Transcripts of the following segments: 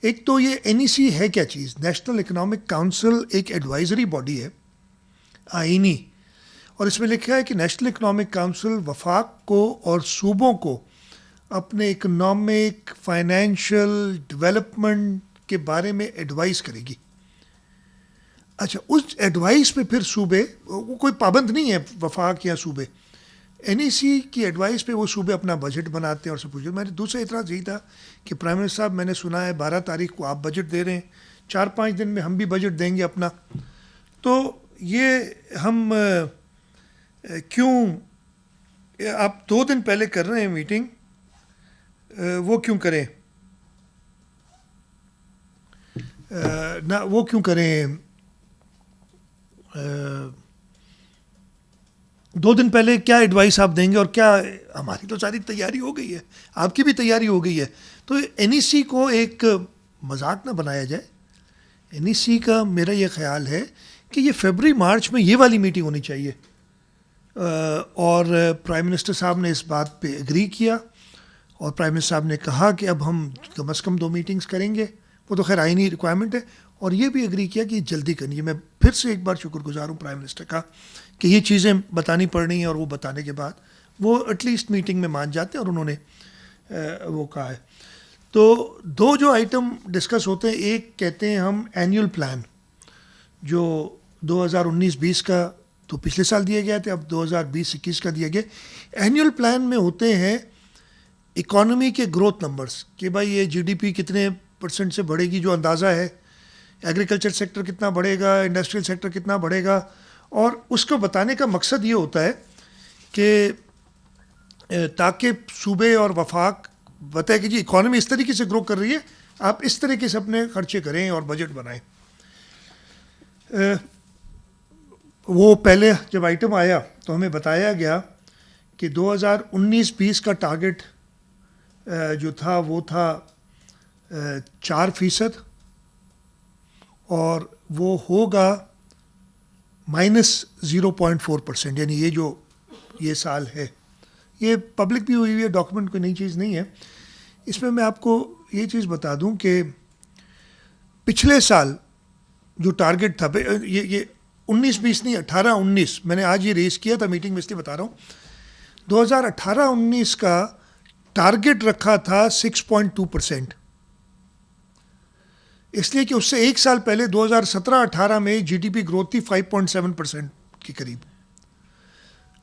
एक तो ये एनईसी है क्या चीज़? नेशनल इकोनॉमिक काउंसिल एक एडवाइजरी बॉडी है, आईनी, और इसमें लिखा है कि नेशनल इकोनॉमिक काउंसिल वफाक को और सूबों को अपने इकोनॉमिक फाइनेंशियल डेवलपमेंट के बारे में एडवाइस करेगी। अच्छा, उस एडवाइस पे फिर सूबे, वो कोई पाबंद नहीं है वफाक या सूबे, एनईसी की एडवाइस पे वो सूबे अपना बजट बनाते हैं और सब कुछ। मेरा दूसरा इतराज़ यही था कि प्राइम मिनिस्टर साहब, मैंने सुना है 12 तारीख को आप बजट दे रहे हैं, 4-5 दिन में हम भी बजट देंगे अपना, तो ये हम क्यों आप 2 दिन पहले कर रहे हैं मीटिंग, वो क्यों करें ना, वो क्यों करें 2 दिन पहले क्या एडवाइस आप देंगे? और क्या, हमारी तो सारी तैयारी हो गई है, आपकी भी तैयारी हो गई है, तो एनईसी को एक मजाक ना बनाया जाए। एनईसी का मेरा ये ख्याल है कि ये फरवरी मार्च में ये वाली मीटिंग होनी चाहिए, और प्राइम मिनिस्टर साहब ने इस बात पे एग्री किया, और प्राइम मिनिस्टर साहब ने कहा कि अब हम कम से कम 2 मीटिंग्स करेंगे, वो तो खैर आईनी रिक्वायरमेंट है, और ये भी एग्री किया कि जल्दी करनी है। मैं फिर से एक बार शुक्रगुजार हूँ प्राइम मिनिस्टर का कि ये चीज़ें बतानी पड़ रही हैं, और वो बताने के बाद वो एटलीस्ट मीटिंग में मान जाते हैं, और उन्होंने वो कहा है। तो 2 जो आइटम डिस्कस होते हैं, एक कहते हैं हम एनुअल प्लान, जो 2019-20 का तो पिछले साल दिए गए थे, अब 2020-21 का दिया गया। एनुअल प्लान में होते हैं इकोनॉमी के ग्रोथ नंबर्स, कि भाई ये जीडीपी कितने % से बढ़ेगी, जो अंदाज़ा है, एग्रीकल्चर सेक्टर कितना बढ़ेगा, इंडस्ट्रियल सेक्टर कितना बढ़ेगा, और उसको बताने का मकसद ये होता है कि ताकि सूबे और वफाक बताए कि जी इकोनॉमी इस तरीके से ग्रो कर रही है, आप इस तरीके से अपने खर्चे करें और बजट बनाएं। वो पहले जब आइटम आया तो हमें बताया गया कि 2019-20 का टारगेट जो था वो था 4%, और वो होगा -0.4%, यानी ये जो ये साल है, ये पब्लिक भी हुई है, डॉक्यूमेंट कोई नई चीज़ नहीं है। इसमें मैं आपको ये चीज़ बता दूं कि पिछले साल जो टारगेट था, ये 19-20 नहीं, 18-19, मैंने आज ये रेस किया था मीटिंग में, इसलिए बता रहा हूँ। 2018-19 का टारगेट रखा था 6.2%, इसलिए कि उससे एक साल पहले 2017-18 में जीडीपी ग्रोथ थी 5.7% के करीब।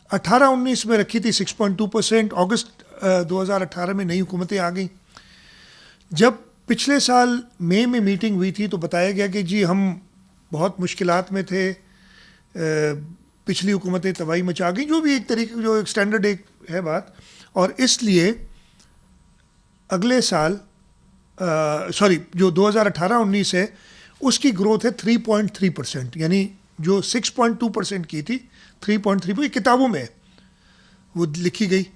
18-19 में रखी थी 6.2%। अगस्त 2018 में नई हुकूमतें आ गई। जब पिछले साल मई में मीटिंग हुई थी तो बताया गया कि जी हम बहुत मुश्किलात में थे, पिछली हुकूमतें तबाही मचा गई, जो भी एक तरीके, जो एक स्टैंडर्ड एक है बात, और इसलिए अगले साल जो 2018-19 है उसकी ग्रोथ है 3.3%, यानी जो 6.2% की थी 3.3, किताबों में वो लिखी गई।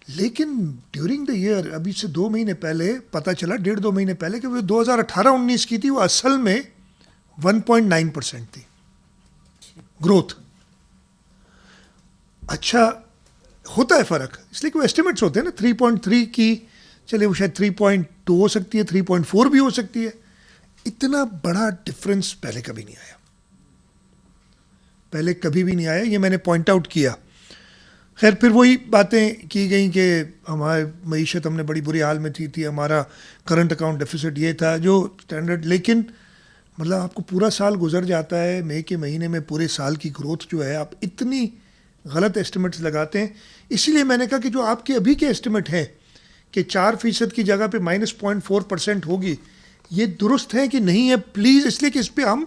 लेकिन ड्यूरिंग द ईयर, अभी से 2 महीने पहले पता चला, 1.5-2 महीने पहले, कि वो 2018-19 की थी, वो असल में 1.9% थी ग्रोथ। अच्छा, होता है फ़र्क, इसलिए कि वो एस्टिमेट्स होते हैं ना, 3.3 की, चले वो शायद 3.2 हो सकती है, 3.4 भी हो सकती है। इतना बड़ा डिफरेंस पहले कभी नहीं आया, पहले कभी भी नहीं आया, ये मैंने पॉइंट आउट किया। खैर, फिर वही बातें की गई कि हमारी मईशत, हमने बड़ी बुरी हाल में थी, हमारा करंट अकाउंट डेफिसिट ये था जो स्टैंडर्ड, लेकिन मतलब आपको पूरा साल गुजर जाता है, मई के महीने में पूरे साल की ग्रोथ जो है, आप इतनी गलत एस्टिमेट्स लगाते हैं। इसीलिए मैंने कहा कि जो आपके अभी के एस्टिमेट हैं कि 4% की जगह पे -0.4% होगी, ये दुरुस्त है कि नहीं है प्लीज़, इसलिए कि इस पर हम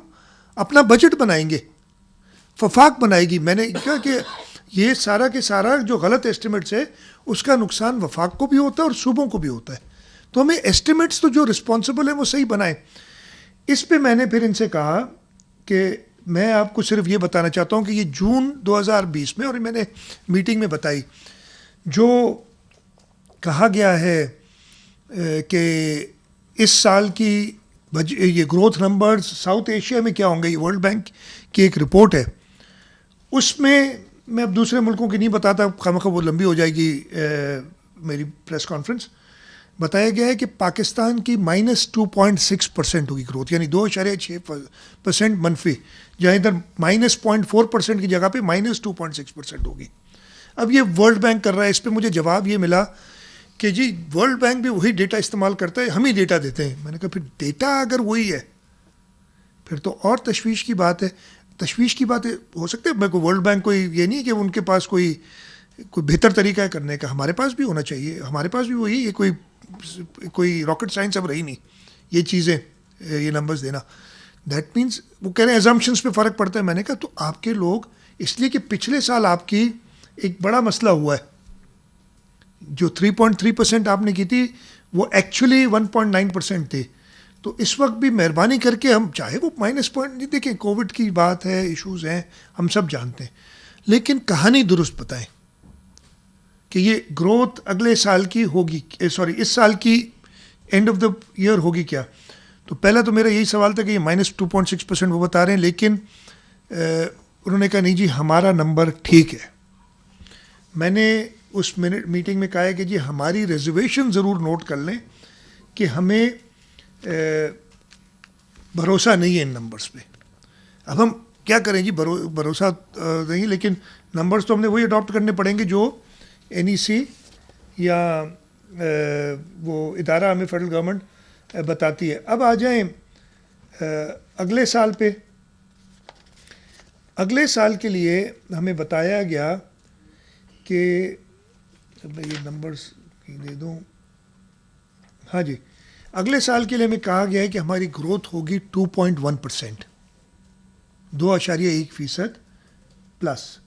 अपना बजट बनाएंगे, वफाक बनाएगी। मैंने कहा कि ये सारा के सारा जो गलत एस्टिमेट्स है उसका नुकसान वफाक को भी होता है और सूबों को भी होता है, तो हमें एस्टिमेट्स तो जो रिस्पॉन्सिबल है वो सही बनाएं। इस पे मैंने फिर इनसे कहा कि मैं आपको सिर्फ ये बताना चाहता हूँ कि ये जून 2020 में, और मैंने मीटिंग में बताई, जो कहा गया है कि इस साल की ये ग्रोथ नंबर्स साउथ एशिया में क्या होंगे, ये वर्ल्ड बैंक की एक रिपोर्ट है, उसमें मैं अब दूसरे मुल्कों की नहीं बताता, खामखा वो लंबी हो जाएगी मेरी प्रेस कॉन्फ्रेंस, बताया गया है कि पाकिस्तान की -2.6% होगी ग्रोथ, यानी 2.6% मनफी, जहाँ इधर -0.4% की जगह पे -2.6% होगी। अब ये वर्ल्ड बैंक कर रहा है, इस पर मुझे जवाब ये मिला कि जी वर्ल्ड बैंक भी वही डेटा इस्तेमाल करता है, हम ही डेटा देते हैं। मैंने कहा फिर डेटा अगर वही है फिर तो और तशवीश की बात है। तशवीश की बात हो सकती है, मेरे को वर्ल्ड बैंक कोई ये नहीं है कि उनके पास कोई बेहतर तरीका है करने का, हमारे पास भी होना चाहिए, हमारे पास भी वही, ये कोई रॉकेट साइंस अब रही नहीं ये चीज़ें, ये नंबर्स देना। दैट मीन्स वो कह रहे हैं एजम्पशंस पे फ़र्क पड़ता है। मैंने कहा तो आपके लोग, इसलिए कि पिछले साल आपकी एक बड़ा मसला हुआ है, जो 3.3% आपने की थी वो एक्चुअली 1.9% थे। तो इस वक्त भी मेहरबानी करके, हम चाहे वो -0., देखें कोविड की बात है, इश्यूज़ हैं, हम सब जानते हैं, लेकिन कहानी दुरुस्त बताएं कि ये ग्रोथ अगले साल की होगी, सॉरी इस साल की एंड ऑफ द ईयर होगी क्या। तो पहला तो मेरा यही सवाल था कि ये -2.6% वो बता रहे हैं, लेकिन उन्होंने कहा नहीं जी हमारा नंबर ठीक है। मैंने उस मीटिंग में कहा है कि जी हमारी रिजर्वेशन ज़रूर नोट कर लें कि हमें भरोसा नहीं है इन नंबर्स पे। अब हम क्या करें जी, भरोसा नहीं, लेकिन नंबर्स तो हमने वही अडॉप्ट करने पड़ेंगे जो NEC या वो इदारा हमें फेडरल गवर्नमेंट बताती है। अब आ जाएं अगले साल पे। अगले साल के लिए हमें बताया गया कि मैं ये नंबर्स दे दूं, हाँ जी, अगले साल के लिए हमें कहा गया है कि हमारी ग्रोथ होगी 2.1%, 2.1% प्लस।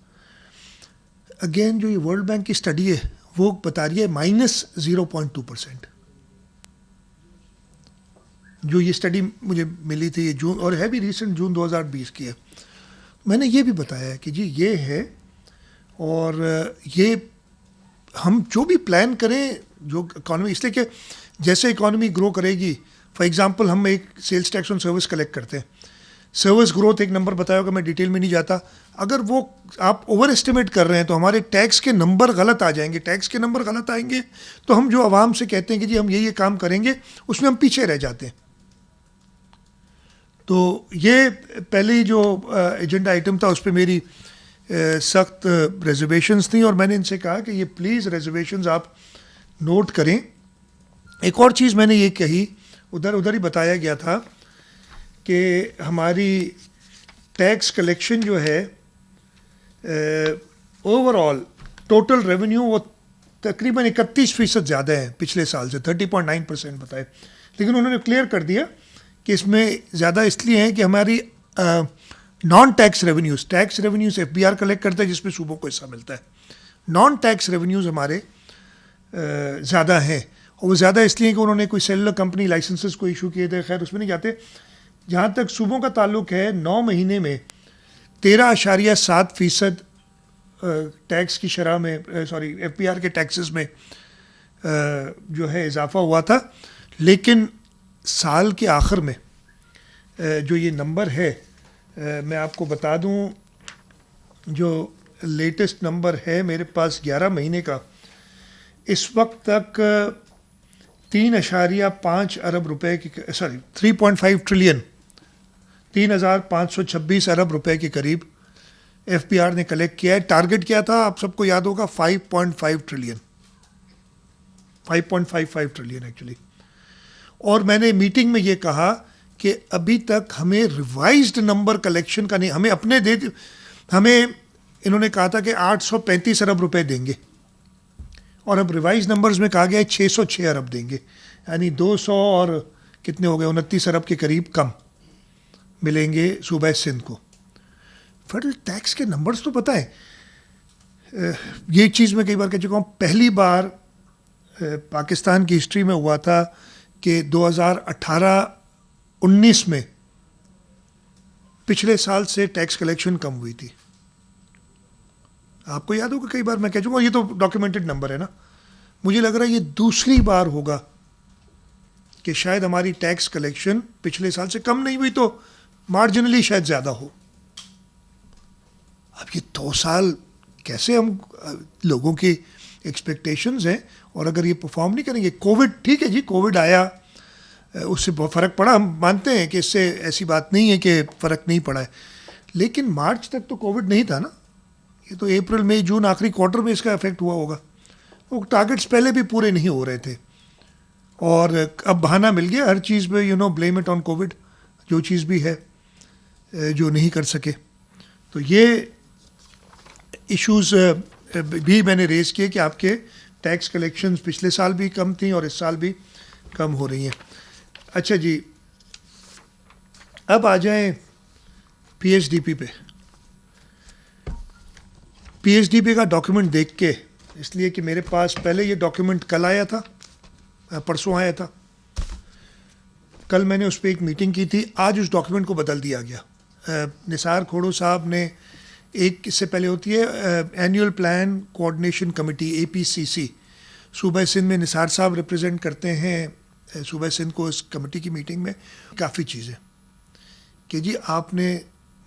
अगेन जो ये वर्ल्ड बैंक की स्टडी है वो बता रही है -0.2%। जो ये स्टडी मुझे मिली थी ये जून, और है भी रिसेंट, जून 2020 की है। मैंने ये भी बताया कि जी ये है, और ये हम जो भी प्लान करें, जो इकॉनमी, इसलिए कि जैसे इकॉनमी ग्रो करेगी, फॉर एग्जांपल हम एक sales tax on service collect करते हैं, सर्विस ग्रोथ एक नंबर बताया होगा, मैं डिटेल में नहीं जाता। अगर वो आप ओवर एस्टिमेट कर रहे हैं तो हमारे टैक्स के नंबर गलत आ जाएंगे। टैक्स के नंबर गलत आएंगे तो हम जो आवाम से कहते हैं कि जी हम ये काम करेंगे, उसमें हम पीछे रह जाते हैं। तो ये पहले जो एजेंडा आइटम था उस पर मेरी सख्त रिजर्वेशंस थी, और मैंने इनसे कहा कि ये प्लीज़ रिजर्वेशंस आप नोट करें। एक और चीज़ मैंने ये कही, उधर ही बताया गया था कि हमारी टैक्स कलेक्शन जो है ओवरऑल टोटल रेवेन्यू वो तकरीबन 31% ज़्यादा है पिछले साल से, 30.9% बताए। लेकिन उन्होंने क्लियर कर दिया कि इसमें ज़्यादा इसलिए है कि हमारी non tax revenues, tax revenues FBR collect करता है जिसमें सूबों को हिस्सा मिलता है, नॉन टैक्स रेवेन्यूज़ हमारे ज़्यादा हैं। और वो ज़्यादा इसलिए कि उन्होंने कोई सेलुलर कंपनी लाइसेंसेस को इशू किए थे, खैर उसमें नहीं जाते। जहाँ तक सूबों का ताल्लुक है, 9 महीने में 13.7% टैक्स की शरह में, सॉरी FBR के टैक्सेस में जो है इजाफा हुआ था। लेकिन साल के आखिर में जो ये नंबर है, मैं आपको बता दूं, जो लेटेस्ट नंबर है मेरे पास 11 महीने का, इस वक्त तक 3.5 अरब रुपए की, सॉरी 3.5 ट्रिलियन, 3,526 अरब रुपए के करीब FBR ने कलेक्ट किया है। टारगेट क्या था आप सबको याद होगा, 5.5 ट्रिलियन, 5.55 ट्रिलियन एक्चुअली। और मैंने मीटिंग में ये कहा कि अभी तक हमें रिवाइज्ड नंबर कलेक्शन का नहीं, हमें अपने हमें इन्होंने कहा था कि 835 अरब रुपए देंगे, और अब रिवाइज नंबर्स में कहा गया है 606 अरब देंगे, यानी 200 और कितने हो गए, 29 अरब के करीब कम मिलेंगे सूबा सिंध को। फेडरल टैक्स के नंबर्स तो पता है, ये चीज़ मैं कई बार कह चुका हूँ, पहली बार पाकिस्तान की हिस्ट्री में हुआ था कि 2018-19 में पिछले साल से टैक्स कलेक्शन कम हुई थी। आपको याद होगा, कई बार मैं कह चुका हूँ, ये तो डॉक्यूमेंटेड नंबर है ना। मुझे लग रहा है ये दूसरी बार होगा कि शायद हमारी टैक्स कलेक्शन पिछले साल से कम नहीं हुई तो मार्जिनली शायद ज़्यादा हो। अब ये 2 साल कैसे हम लोगों की एक्सपेक्टेशंस हैं, और अगर ये परफॉर्म नहीं करेंगे, कोविड ठीक है जी, कोविड आया, उससे बहुत फ़र्क पड़ा, हम मानते हैं कि इससे ऐसी बात नहीं है कि फ़र्क नहीं पड़ा है, लेकिन मार्च तक तो कोविड नहीं था ना, ये तो अप्रैल मई जून आखिरी क्वार्टर में इसका इफेक्ट हुआ होगा। वो टारगेट्स पहले भी पूरे नहीं हो रहे थे, और अब बहाना मिल गया हर चीज़ पे, ब्लेम इट ऑन कोविड, जो चीज़ भी है जो नहीं कर सके। तो ये इश्यूज़ भी मैंने रेज़ किए कि आपके टैक्स कलेक्शंस पिछले साल भी कम थी और इस साल भी कम हो रही हैं। अच्छा जी, अब आ जाएं पीएचडीपी पे। पीएचडीपी का डॉक्यूमेंट देख के, इसलिए कि मेरे पास पहले ये डॉक्यूमेंट कल आया था, परसों आया था, कल मैंने उस पर एक मीटिंग की थी, आज उस डॉक्यूमेंट को बदल दिया गया। निसार खोड़ो साहब ने एक, इससे पहले होती है annual plan coordination committee APCC, सूबा सिंध में निसार साहब रिप्रेजेंट करते हैं सूबा सिंध को इस कमेटी की मीटिंग में। काफ़ी चीज़ें कि जी आपने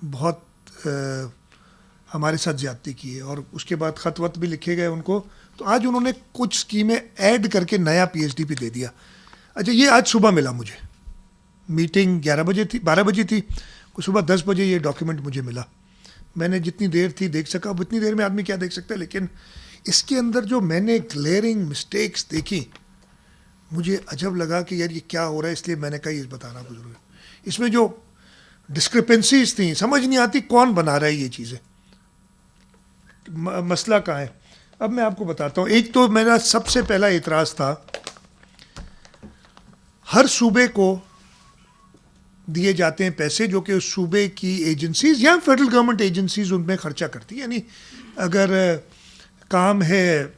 बहुत हमारे साथ ज़्यादती की है, और उसके बाद ख़त वत भी लिखे गए उनको, तो आज उन्होंने कुछ स्कीमें ऐड करके नया पीएचडीपी दे दिया। अच्छा, ये आज सुबह मिला मुझे, मीटिंग 11 बजे थी, 12 बजे थी, सुबह 10 बजे ये डॉक्यूमेंट मुझे मिला। मैंने जितनी देर थी देख सका, अब इतनी देर में आदमी क्या देख सकता है, लेकिन इसके अंदर जो मैंने ग्लेयरिंग मिस्टेक्स देखी, मुझे अजब लगा कि यार ये क्या हो रहा है, इसलिए मैंने कहा ये बताना जरूर है। इसमें जो डिस्क्रिपेंसीज थी, समझ नहीं आती कौन बना रहा है ये चीज़ें, मसला कहाँ है। अब मैं आपको बताता हूँ। एक तो मेरा सबसे पहला एतराज़ था, हर सूबे को दिए जाते हैं पैसे जो कि उस सूबे की एजेंसीज या फेडरल गवर्नमेंट एजेंसीज उनमें खर्चा करती है। यानी अगर काम है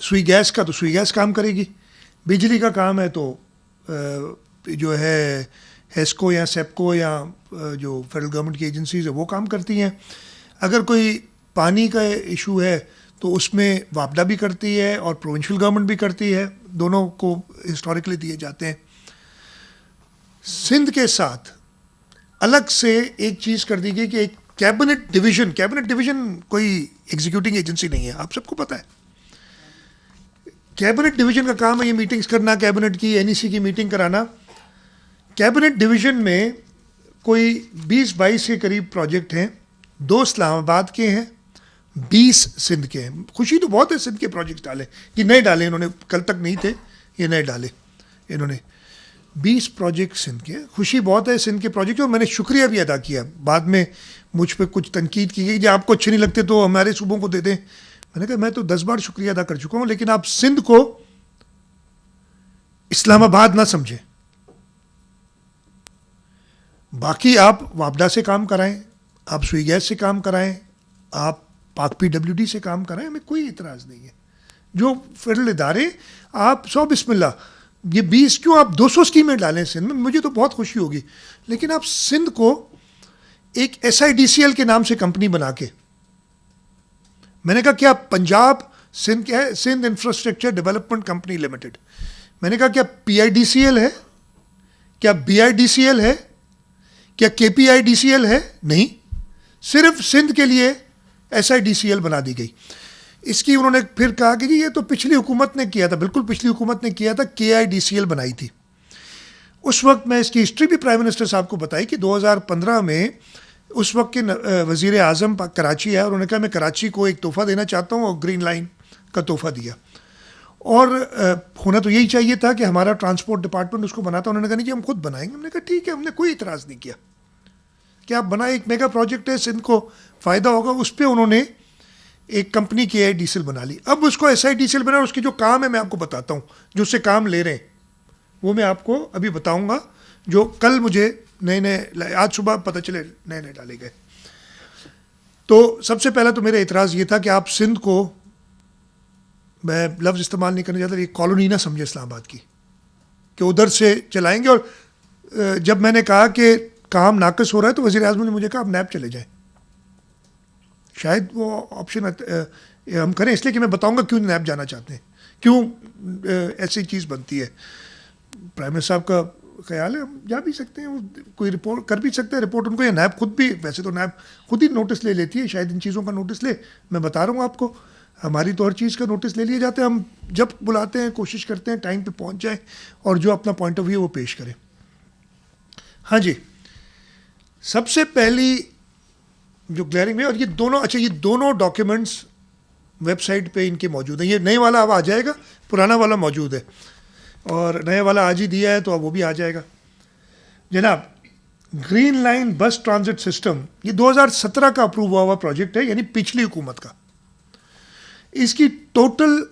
सुई गैस का, तो सुई गैस काम करेगी, बिजली का काम है तो जो है हेस्को या सेप्को या जो फेडरल गवर्नमेंट की एजेंसीज है वो काम करती हैं। अगर कोई पानी का इशू है तो उसमें वापडा भी करती है और प्रोविंशियल गवर्नमेंट भी करती है, दोनों को हिस्टोरिकली दिए जाते हैं। सिंध के साथ अलग से एक चीज़ कर दी गई कि एक कैबिनेट डिवीज़न कोई एग्जीक्यूटिंग एजेंसी नहीं है, आप सबको पता है। कैबिनेट डिवीज़न का काम है ये मीटिंग्स करना, कैबिनेट की एनईसी की मीटिंग कराना। कैबिनेट डिवीज़न में कोई 20-22 के करीब प्रोजेक्ट हैं, 2 इस्लामाबाद के हैं, 20 सिंध के हैं। खुशी तो बहुत है सिंध के प्रोजेक्ट डाले, कि नए डाले इन्होंने, कल तक नहीं थे, ये नए डाले इन्होंने। 20 प्रोजेक्ट सिंध के, खुशी बहुत है सिंध के प्रोजेक्ट, और मैंने शुक्रिया भी अदा किया। बाद में मुझ पर कुछ तनकीद की गई कि आपको अच्छे नहीं लगते तो हमारे सूबों को दे दें। मैंने कहा मैं तो 10 बार शुक्रिया अदा कर चुका हूँ, लेकिन आप सिंध को इस्लामाबाद ना समझें। बाकी आप वापडा से काम कराएं, आप सुई गैस से काम कराएं, आप पाक PWD से काम कराएं, हमें कोई इतराज़ नहीं है। जो फेडरल इदारे आप 100 बिस्मिल्लाह, ये 20 क्यों आप 200 स्कीमें डालें सिंध में, मुझे तो बहुत खुशी होगी। लेकिन आप सिंध को एक SIDCL के नाम से कंपनी बना के, मैंने कहा क्या पंजाब सिंध क्या है, Sindh infrastructure development company limited, मैंने कहा क्या PIDCL है, क्या BIDCL है, क्या KPIDCL है? नहीं, सिर्फ सिंध के लिए SIDCL बना दी गई। इसकी उन्होंने फिर कहा कि जी ये तो पिछली हुकूमत ने किया था, बिल्कुल पिछली हुकूमत ने किया था, KIDCL बनाई थी। उस वक्त मैं इसकी हिस्ट्री भी प्राइम मिनिस्टर साहब को बताई कि 2015 में उस वक्त के वज़ीर आज़म कराची आया और उन्होंने कहा मैं कराची को एक तोहफ़ा देना चाहता हूँ, और ग्रीन लाइन का तोहफ़ा दिया। और होना तो यही चाहिए था कि हमारा ट्रांसपोर्ट डिपार्टमेंट उसको बनाता। उन्होंने कहा नहीं जी हम खुद बनाएंगे। हमने कहा ठीक है, हमने कोई इतराज़ नहीं किया कि आप बनाए, एक मेगा प्रोजेक्ट है, सिंध को फ़ायदा होगा। उस पर उन्होंने एक कंपनी KIDCL बना ली। अब उसको SIDCL बना, उसके जो काम है मैं आपको बताता हूँ, जो उससे काम ले रहे हैं वो मैं आपको अभी बताऊँगा, जो कल मुझे नए आज सुबह पता चले नए डाले गए। तो सबसे पहला तो मेरा इतराज़ ये था कि आप सिंध को, मैं लफ्ज़ इस्तेमाल नहीं करना चाहता, ये कॉलोनी ना समझे इस्लामाबाद की, कि उधर से चलाएंगे। और जब मैंने कहा कि काम नाकस हो रहा है तो वज़ीर आज़म ने मुझे कहा आप नैब चले जाएं। शायद वो ऑप्शन हम करें, इसलिए कि मैं बताऊंगा क्यों नैब जाना चाहते हैं, क्यों ऐसी चीज़ बनती है। प्राइम मिनिस्टर साहब का ख्याल है हम जा भी सकते हैं, वो कोई रिपोर्ट कर भी सकते हैं रिपोर्ट उनको, या नैब खुद भी, वैसे तो नैब खुद ही नोटिस ले लेती है, शायद इन चीज़ों का नोटिस ले, मैं बता रहा हूँ आपको, हमारी तो हर चीज़ का नोटिस ले लिए जाते हैं, हम जब बुलाते हैं कोशिश करते हैं टाइम पे पहुँच जाए और जो अपना पॉइंट ऑफ व्यू वो पेश करें। हाँ जी, सबसे पहली जो ग्लेयरिंग में, और ये दोनों, अच्छा ये दोनों डॉक्यूमेंट्स वेबसाइट पे इनके मौजूद हैं, ये नए वाला अब आ जाएगा, पुराना वाला मौजूद है, और नया वाला आज ही दिया है तो अब वो भी आ जाएगा। जनाब, ग्रीन लाइन बस ट्रांजिट सिस्टम, ये 2017 का अप्रूव हुआ प्रोजेक्ट है, यानी पिछली हुकूमत का। इसकी टोटल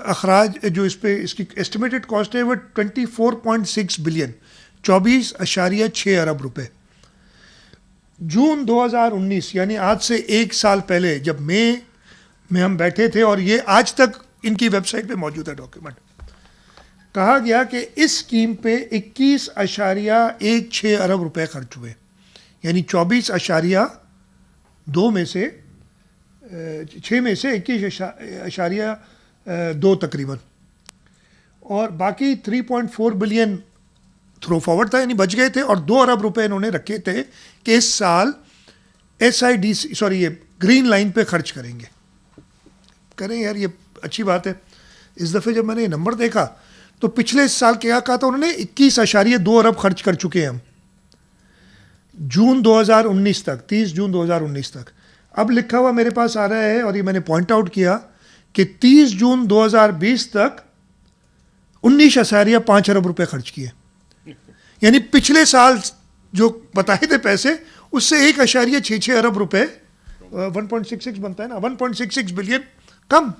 अखराज जो इस पे इसकी एस्टिमेटेड कॉस्ट है वो 24.6 बिलियन, 24.6 अरब रुपए। जून 2019 यानी आज से एक साल पहले, जब मई में हम बैठे थे, और ये आज तक इनकी वेबसाइट पे मौजूद है डॉक्यूमेंट, कहा गया कि इस स्कीम पे 21.16 अरब रुपए खर्च हुए, यानी 24.2 में से 6 में से 21.2 तकरीबन, और बाकी 3.4 बिलियन थ्रो फॉरवर्ड था, यानी बच गए थे, और 2 अरब रुपए इन्होंने रखे थे कि इस साल SIDC सॉरी ये ग्रीन लाइन पे खर्च करेंगे। करें यार, ये अच्छी बात है। इस दफ़े जब मैंने ये नंबर देखा तो पिछले साल क्या कहा था उन्होंने, 21.2 अरब खर्च कर चुके हैं हम जून 2019 तक, 30 जून 2019 तक। अब लिखा हुआ मेरे पास आ रहा है, और ये मैंने पॉइंट आउट किया कि 30 जून 2020 तक 19.5 अरब रुपए खर्च किए, यानी पिछले साल जो बताए थे पैसे उससे 1.66 अरब रुपए, 1.66 बनता है ना, 1.66 बिलियन कम।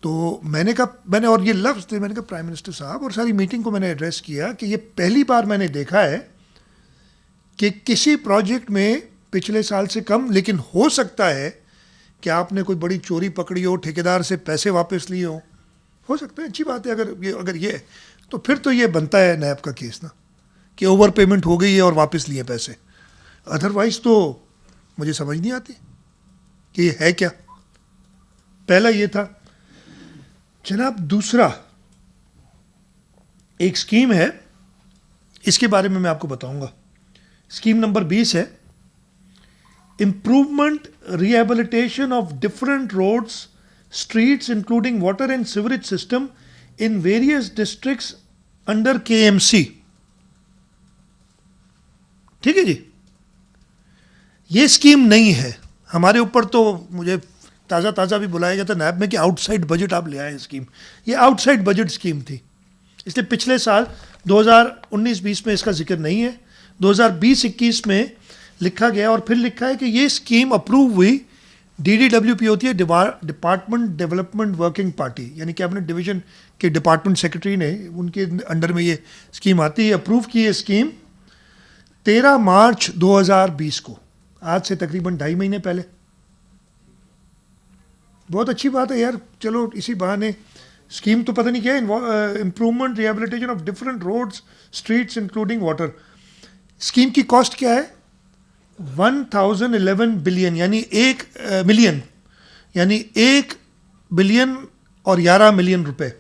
तो मैंने कहा, मैंने, और ये लफ्ज़ थे, मैंने कहा प्राइम मिनिस्टर साहब, और सारी मीटिंग को मैंने एड्रेस किया कि ये पहली बार मैंने देखा है कि किसी प्रोजेक्ट में पिछले साल से कम, लेकिन हो सकता है कि आपने कोई बड़ी चोरी पकड़ी हो, ठेकेदार से पैसे वापस लिए हो सकता है, अच्छी बात है। अगर ये तो फिर तो ये बनता है नैब का केस ना, कि ओवर पेमेंट हो गई है और वापस लिए पैसे, अदरवाइज तो मुझे समझ नहीं आती कि ये है क्या। पहला ये था। जनाब, दूसरा एक स्कीम है, इसके बारे में मैं आपको बताऊंगा। स्कीम नंबर 20 है, improvement rehabilitation of different roads streets including water and sewerage system in various districts under KMC। ठीक है जी, ये स्कीम नहीं है हमारे ऊपर, तो मुझे ताज़ा भी बुलाया गया था नैब में कि आउटसाइड बजट आप ले आए स्कीम। ये आउटसाइड बजट स्कीम थी, इसलिए पिछले साल 2019-20 में इसका जिक्र नहीं है। 2020-21 में लिखा गया, और फिर लिखा है कि ये स्कीम अप्रूव हुई, DDWP होती है, डिपार्टमेंट डेवलपमेंट वर्किंग पार्टी, यानी कैबिनेट डिवीजन के डिपार्टमेंट सेक्रेटरी ने, उनके अंडर में ये स्कीम आती है। अप्रूव की ये स्कीम 13 मार्च 2020 को, आज से तकरीबन 2.5 महीने पहले। बहुत अच्छी बात है यार, चलो इसी बहाने स्कीम तो पता नहीं क्या है, improvement rehabilitation of different roads streets including water. Scheme की कॉस्ट क्या है? 1011 बिलियन, यानी 1 मिलियन, यानी 1 बिलियन और 11 मिलियन रुपए,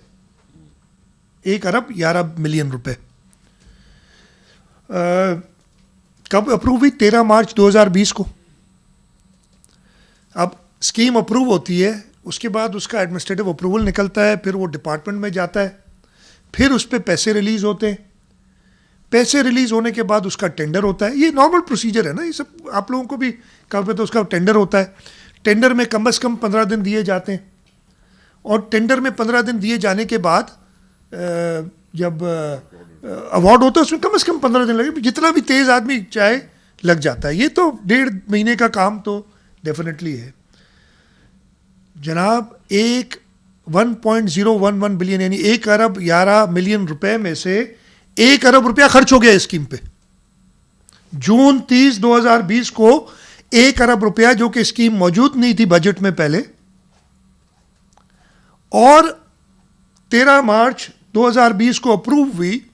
1 अरब 11 मिलियन रुपए। कब अप्रूव हुई? 13 मार्च 2020 को। अब स्कीम अप्रूव होती है, उसके बाद उसका एडमिनिस्ट्रेटिव अप्रूवल निकलता है, फिर वो डिपार्टमेंट में जाता है, फिर उस पर पैसे रिलीज़ होते हैं, पैसे रिलीज़ होने के बाद उसका टेंडर होता है। ये नॉर्मल प्रोसीजर है ना, ये सब आप लोगों को भी कहा पे, तो उसका टेंडर होता है। टेंडर में कम से कम 15 दिन दिए जाते हैं, और टेंडर में 15 दिन दिए जाने के बाद जब अवार्ड होता है उसमें कम से कम 15 दिन लगे, जितना भी तेज़ आदमी चाहे लग जाता है। ये तो 1.5 महीने का काम तो डेफिनेटली है जनाब। 1.011 बिलियन, यानी 1 अरब 11 मिलियन रुपए में से 1 अरब रुपया खर्च हो गया इस स्कीम पे। जून 30, 2020 को 1 अरब रुपया, जो कि स्कीम मौजूद नहीं थी बजट में पहले, और 13 मार्च 2020 को अप्रूव हुई।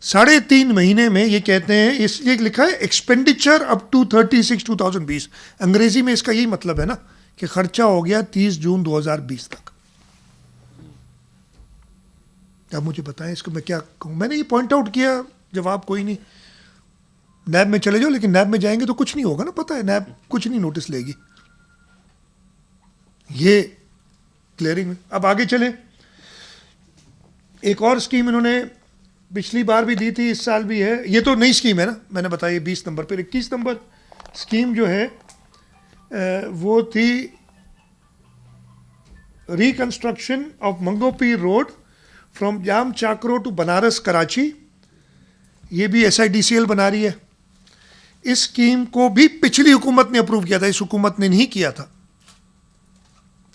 3.5 महीने में ये कहते हैं, इस ये लिखा है एक्सपेंडिचर अप टू 36/2020, अंग्रेजी में इसका यही मतलब है ना कि खर्चा हो गया 30 जून 2020 तक। आप मुझे बताएं इसको मैं क्या कहूँ। मैंने ये पॉइंट आउट किया, जवाब कोई नहीं। नैब में चले जाओ, लेकिन नैब में जाएंगे तो कुछ नहीं होगा ना, पता है नैब कुछ नहीं नोटिस लेगी। ये क्लियरिंग। अब आगे चले, एक और स्कीम इन्होंने पिछली बार भी दी थी, इस साल भी है। ये तो नई स्कीम है ना, मैंने बताया 20 नंबर पर। 21 नंबर स्कीम जो है वो थी reconstruction of Manghopir road from Jam Chakro to Banaras Karachi. ये भी SIDCL बना रही है। इस स्कीम को भी पिछली हुकूमत ने अप्रूव किया था, इस हुकूमत ने नहीं किया था।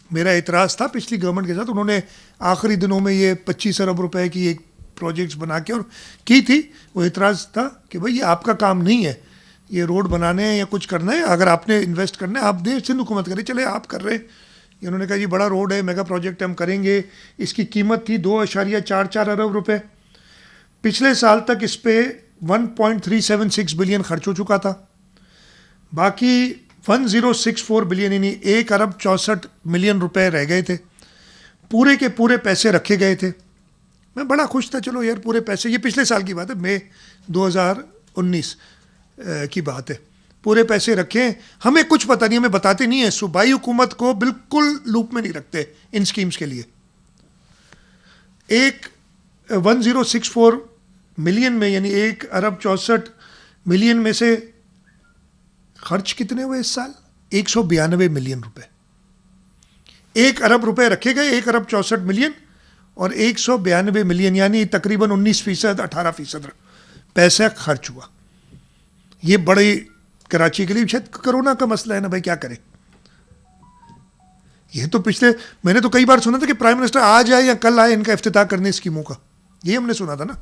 मेरा एतराज़ था पिछली गवर्नमेंट के साथ, उन्होंने आखिरी दिनों में ये 25 अरब रुपए की एक प्रोजेक्ट्स बना के और की थी। वो एतराज़ था कि भाई ये आपका काम नहीं है, ये रोड बनाने हैं या कुछ करना है, अगर आपने इन्वेस्ट करना है आप दे, सिंध हुकूमत करे, चले आप कर रहे हैं। उन्होंने कहा ये बड़ा रोड है, मेगा प्रोजेक्ट हम करेंगे। इसकी कीमत थी 2.44 अरब रुपए। पिछले साल तक इस पर 1.376 बिलियन खर्च हो चुका था। बाकी 1064 बिलियन यानी 1 अरब 64 मिलियन रुपए रह गए थे। पूरे के पूरे पैसे रखे गए थे। मैं बड़ा खुश था, चलो यार पूरे पैसे, ये पिछले साल की बात है, मई 2019 की बात है। पूरे पैसे रखें, हमें कुछ पता नहीं, हमें बताते नहीं है। सूबाई हुकूमत को बिल्कुल लूप में नहीं रखते इन स्कीम्स के लिए। एक 1064 मिलियन में यानी 1 अरब 64 मिलियन में से खर्च कितने हुए इस साल? 192 मिलियन रुपए। 1 अरब रुपए रखे गए, 1 अरब 64 मिलियन और 192 मिलियन यानी तकरीबन 19%, 18% पैसा खर्च हुआ। ये बड़ी कराची के लिए शायद कोरोना का मसला है ना भाई, क्या करें। ये तो पिछले, मैंने तो कई बार सुना था कि प्राइम मिनिस्टर आज आए या कल आए इनका इफ्तिताह करने स्कीमों का। ये हमने सुना था ना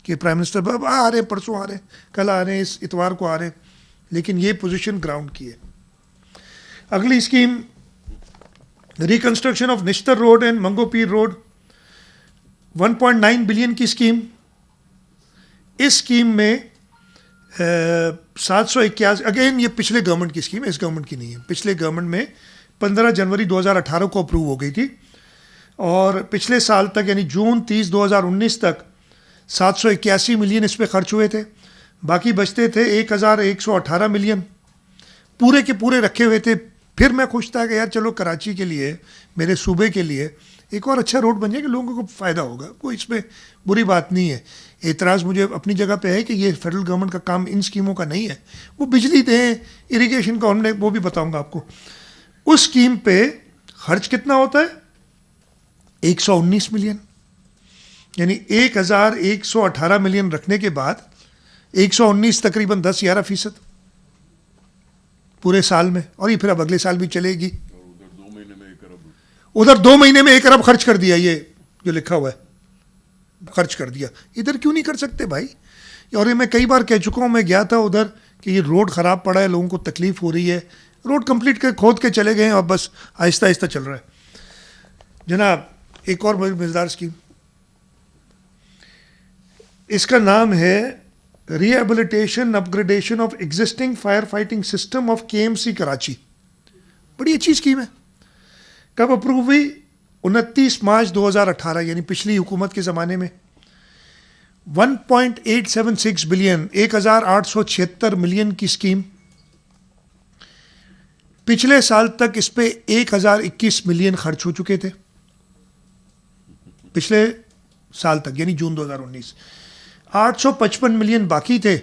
कि प्राइम मिनिस्टर आ रहे, परसों आ रहे, कल आ रहे, इस इतवार को आ रहे, लेकिन ये पोजीशन ग्राउंड की है। अगली scheme reconstruction of Nishtar road and Manghopir road, 1.9 billion की स्कीम। इस स्कीम में 781, अगेन ये पिछले गवर्नमेंट की स्कीम है, इस गवर्नमेंट की नहीं है। पिछले गवर्नमेंट में 15 जनवरी 2018 को अप्रूव हो गई थी और पिछले साल तक यानी जून 30, 2019 तक 781 मिलियन इस पर खर्च हुए थे। बाकी बचते थे 1118 मिलियन, पूरे के पूरे रखे हुए थे। फिर मैं खुश था कि यार चलो कराची के लिए, मेरे सूबे के लिए एक और अच्छा रोड बन जाए कि लोगों को फ़ायदा होगा, कोई इसमें बुरी बात नहीं है। एतराज़ मुझे अपनी जगह पे है कि ये फेडरल गवर्नमेंट का काम इन स्कीमों का नहीं है। वो बिजली दें, इरिगेशन का हमने वो भी बताऊंगा आपको। उस स्कीम पे खर्च कितना होता है? 119 मिलियन, यानी 1118 मिलियन रखने के बाद 119 तकरीबन 10-11% पूरे साल में। और ये फिर अब अगले साल भी चलेगी। उधर 2 महीने में 1 अरब खर्च कर दिया, ये जो लिखा हुआ है खर्च कर दिया। इधर क्यों नहीं कर सकते भाई? और ये मैं कई बार कह चुका हूँ, मैं गया था उधर कि ये रोड ख़राब पड़ा है, लोगों को तकलीफ हो रही है। रोड कंप्लीट कर खोद के चले गए हैं और बस आहिस्ता आहिस्ता चल रहा है। जनाब एक और मज़ेदार स्कीम, इसका नाम है rehabilitation upgradation of existing fire fighting system of KMC Karachi. बड़ी अच्छी स्कीम है। कब अप्रूव हुई? 29 मार्च 2018 यानी पिछली हुकूमत के ज़माने में। 1.876 बिलियन, 1876 मिलियन की स्कीम। पिछले साल तक इस पे 1021 मिलियन खर्च हो चुके थे, पिछले साल तक यानी जून 2019। 855 मिलियन बाकी थे,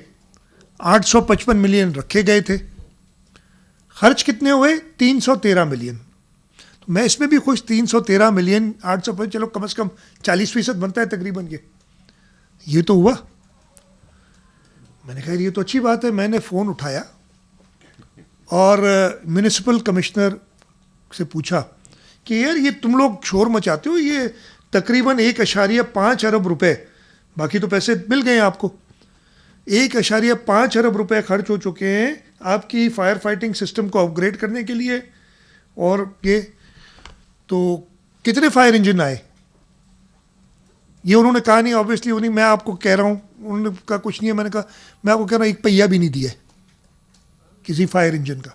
855 मिलियन रखे गए थे। खर्च कितने हुए? 313 मिलियन। तो मैं इसमें भी खुश, 313 मिलियन 800, चलो कम से कम 40% बनता है तकरीबन। ये तो हुआ। मैंने कहा ये तो अच्छी बात है। मैंने फ़ोन उठाया और म्यूनिसिपल कमिश्नर से पूछा कि यार ये तुम लोग शोर मचाते हो, ये तकरीबन 1.5 अरब रुपए, बाकी तो पैसे मिल गए आपको, 1.5 अरब रुपए खर्च हो चुके हैं आपकी फायर फाइटिंग सिस्टम को अपग्रेड करने के लिए। और ये तो कितने फायर इंजन आए ये उन्होंने कहा नहीं, ऑब्वियसली उन्हीं, मैं आपको कह रहा हूँ, उन्होंने कहा कुछ नहीं है। मैंने कहा मैं आपको कह रहा हूँ एक पहिया भी नहीं दिया किसी फायर इंजन का।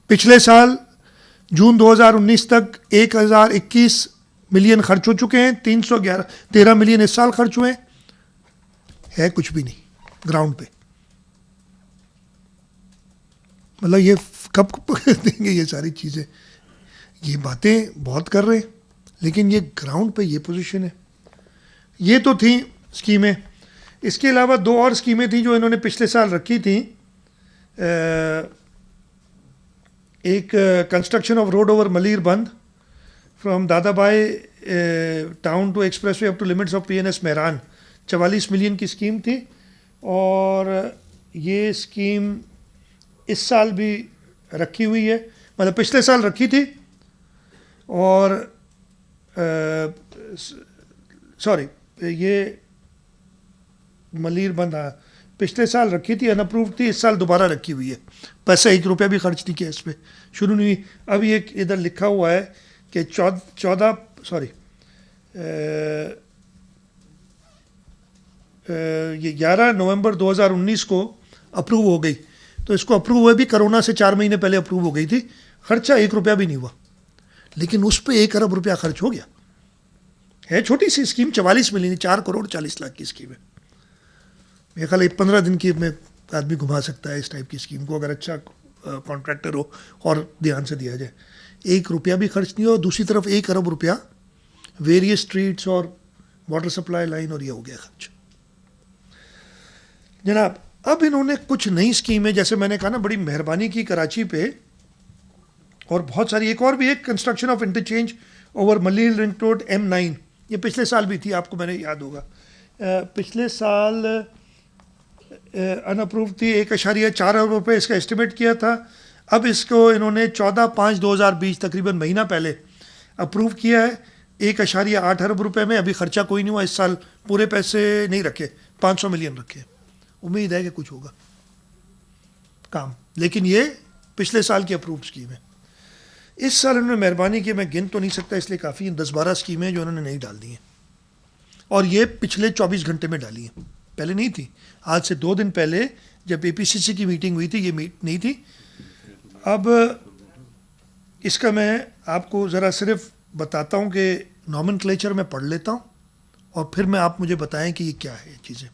पिछले साल जून 2019 तक 1021 मिलियन खर्च हो चुके हैं, 13 मिलियन इस साल खर्च हुए है कुछ भी नहीं ग्राउंड पे। मतलब ये कब देंगे ये सारी चीज़ें? ये बातें बहुत कर रहे हैं लेकिन ये ग्राउंड पे ये पोजीशन है। ये तो थी स्कीमें। इसके अलावा 2 और स्कीमें थी जो इन्होंने पिछले साल रखी थी। एक construction of road over Malir Bund from Dadabhai town to expressway up to limits of PNS Mehran, 44 million की स्कीम थी। और ये स्कीम इस साल भी रखी हुई है, मतलब पिछले साल रखी थी और सॉरी ये मलीर बंद, हाँ पिछले साल रखी थी, अनअप्रूव्ड थी, इस साल दोबारा रखी हुई है। पैसा 1 रुपया भी खर्च नहीं किया इस पर, शुरू नहीं हुई। अब ये इधर लिखा हुआ है कि 11 नवंबर 2019 को अप्रूव हो गई। तो इसको अप्रूव हुए भी कोरोना से 4 महीने पहले अप्रूव हो गई थी। खर्चा 1 रुपया भी नहीं हुआ, लेकिन उस पर 1 अरब रुपया खर्च हो गया। है छोटी सी स्कीम, 44 मिलियन, 4 करोड़ 40 लाख की स्कीम है। मेरे ख्याल 15 दिन की में आदमी घुमा सकता है इस टाइप की स्कीम को, अगर अच्छा कॉन्ट्रैक्टर हो और ध्यान से दिया जाए। 1 रुपया भी खर्च नहीं हो, दूसरी तरफ 1 अरब रुपया वेरियस स्ट्रीट्स और वाटर सप्लाई लाइन, और ये हो गया खर्च। जनाब अब इन्होंने कुछ नई स्कीमें, जैसे मैंने कहा ना, बड़ी मेहरबानी की कराची पे, और बहुत सारी। एक और भी, एक construction of interchange over Malir ring road M9, ये पिछले साल भी थी, आपको मैंने याद होगा। पिछले साल अनअप्रूव थी, 1.4 अरब रुपये इसका एस्टिमेट किया था। अब इसको इन्होंने 14/5/2020 तकरीबन महीना पहले अप्रूव किया है 1.8 अरब रुपये में। अभी खर्चा कोई नहीं हुआ इस साल, पूरे पैसे नहीं रखे, 500 मिलियन रखे। उम्मीद है कि कुछ होगा काम, लेकिन ये पिछले साल की अप्रूव स्कीम है। इस साल इन्होंने मेहरबानी की, मैं गिन तो नहीं सकता इसलिए काफ़ी, 10-12 स्कीमें जो उन्होंने नहीं डाल दी हैं, और ये पिछले 24 घंटे में डाली हैं, पहले नहीं थी। आज से 2 दिन पहले जब APCC की मीटिंग हुई थी, ये नहीं थी। अब इसका मैं आपको ज़रा सिर्फ बताता हूँ कि नॉमेनक्लेचर में पढ़ लेता हूँ और फिर मैं आप मुझे बताएं कि ये क्या है चीज़ें।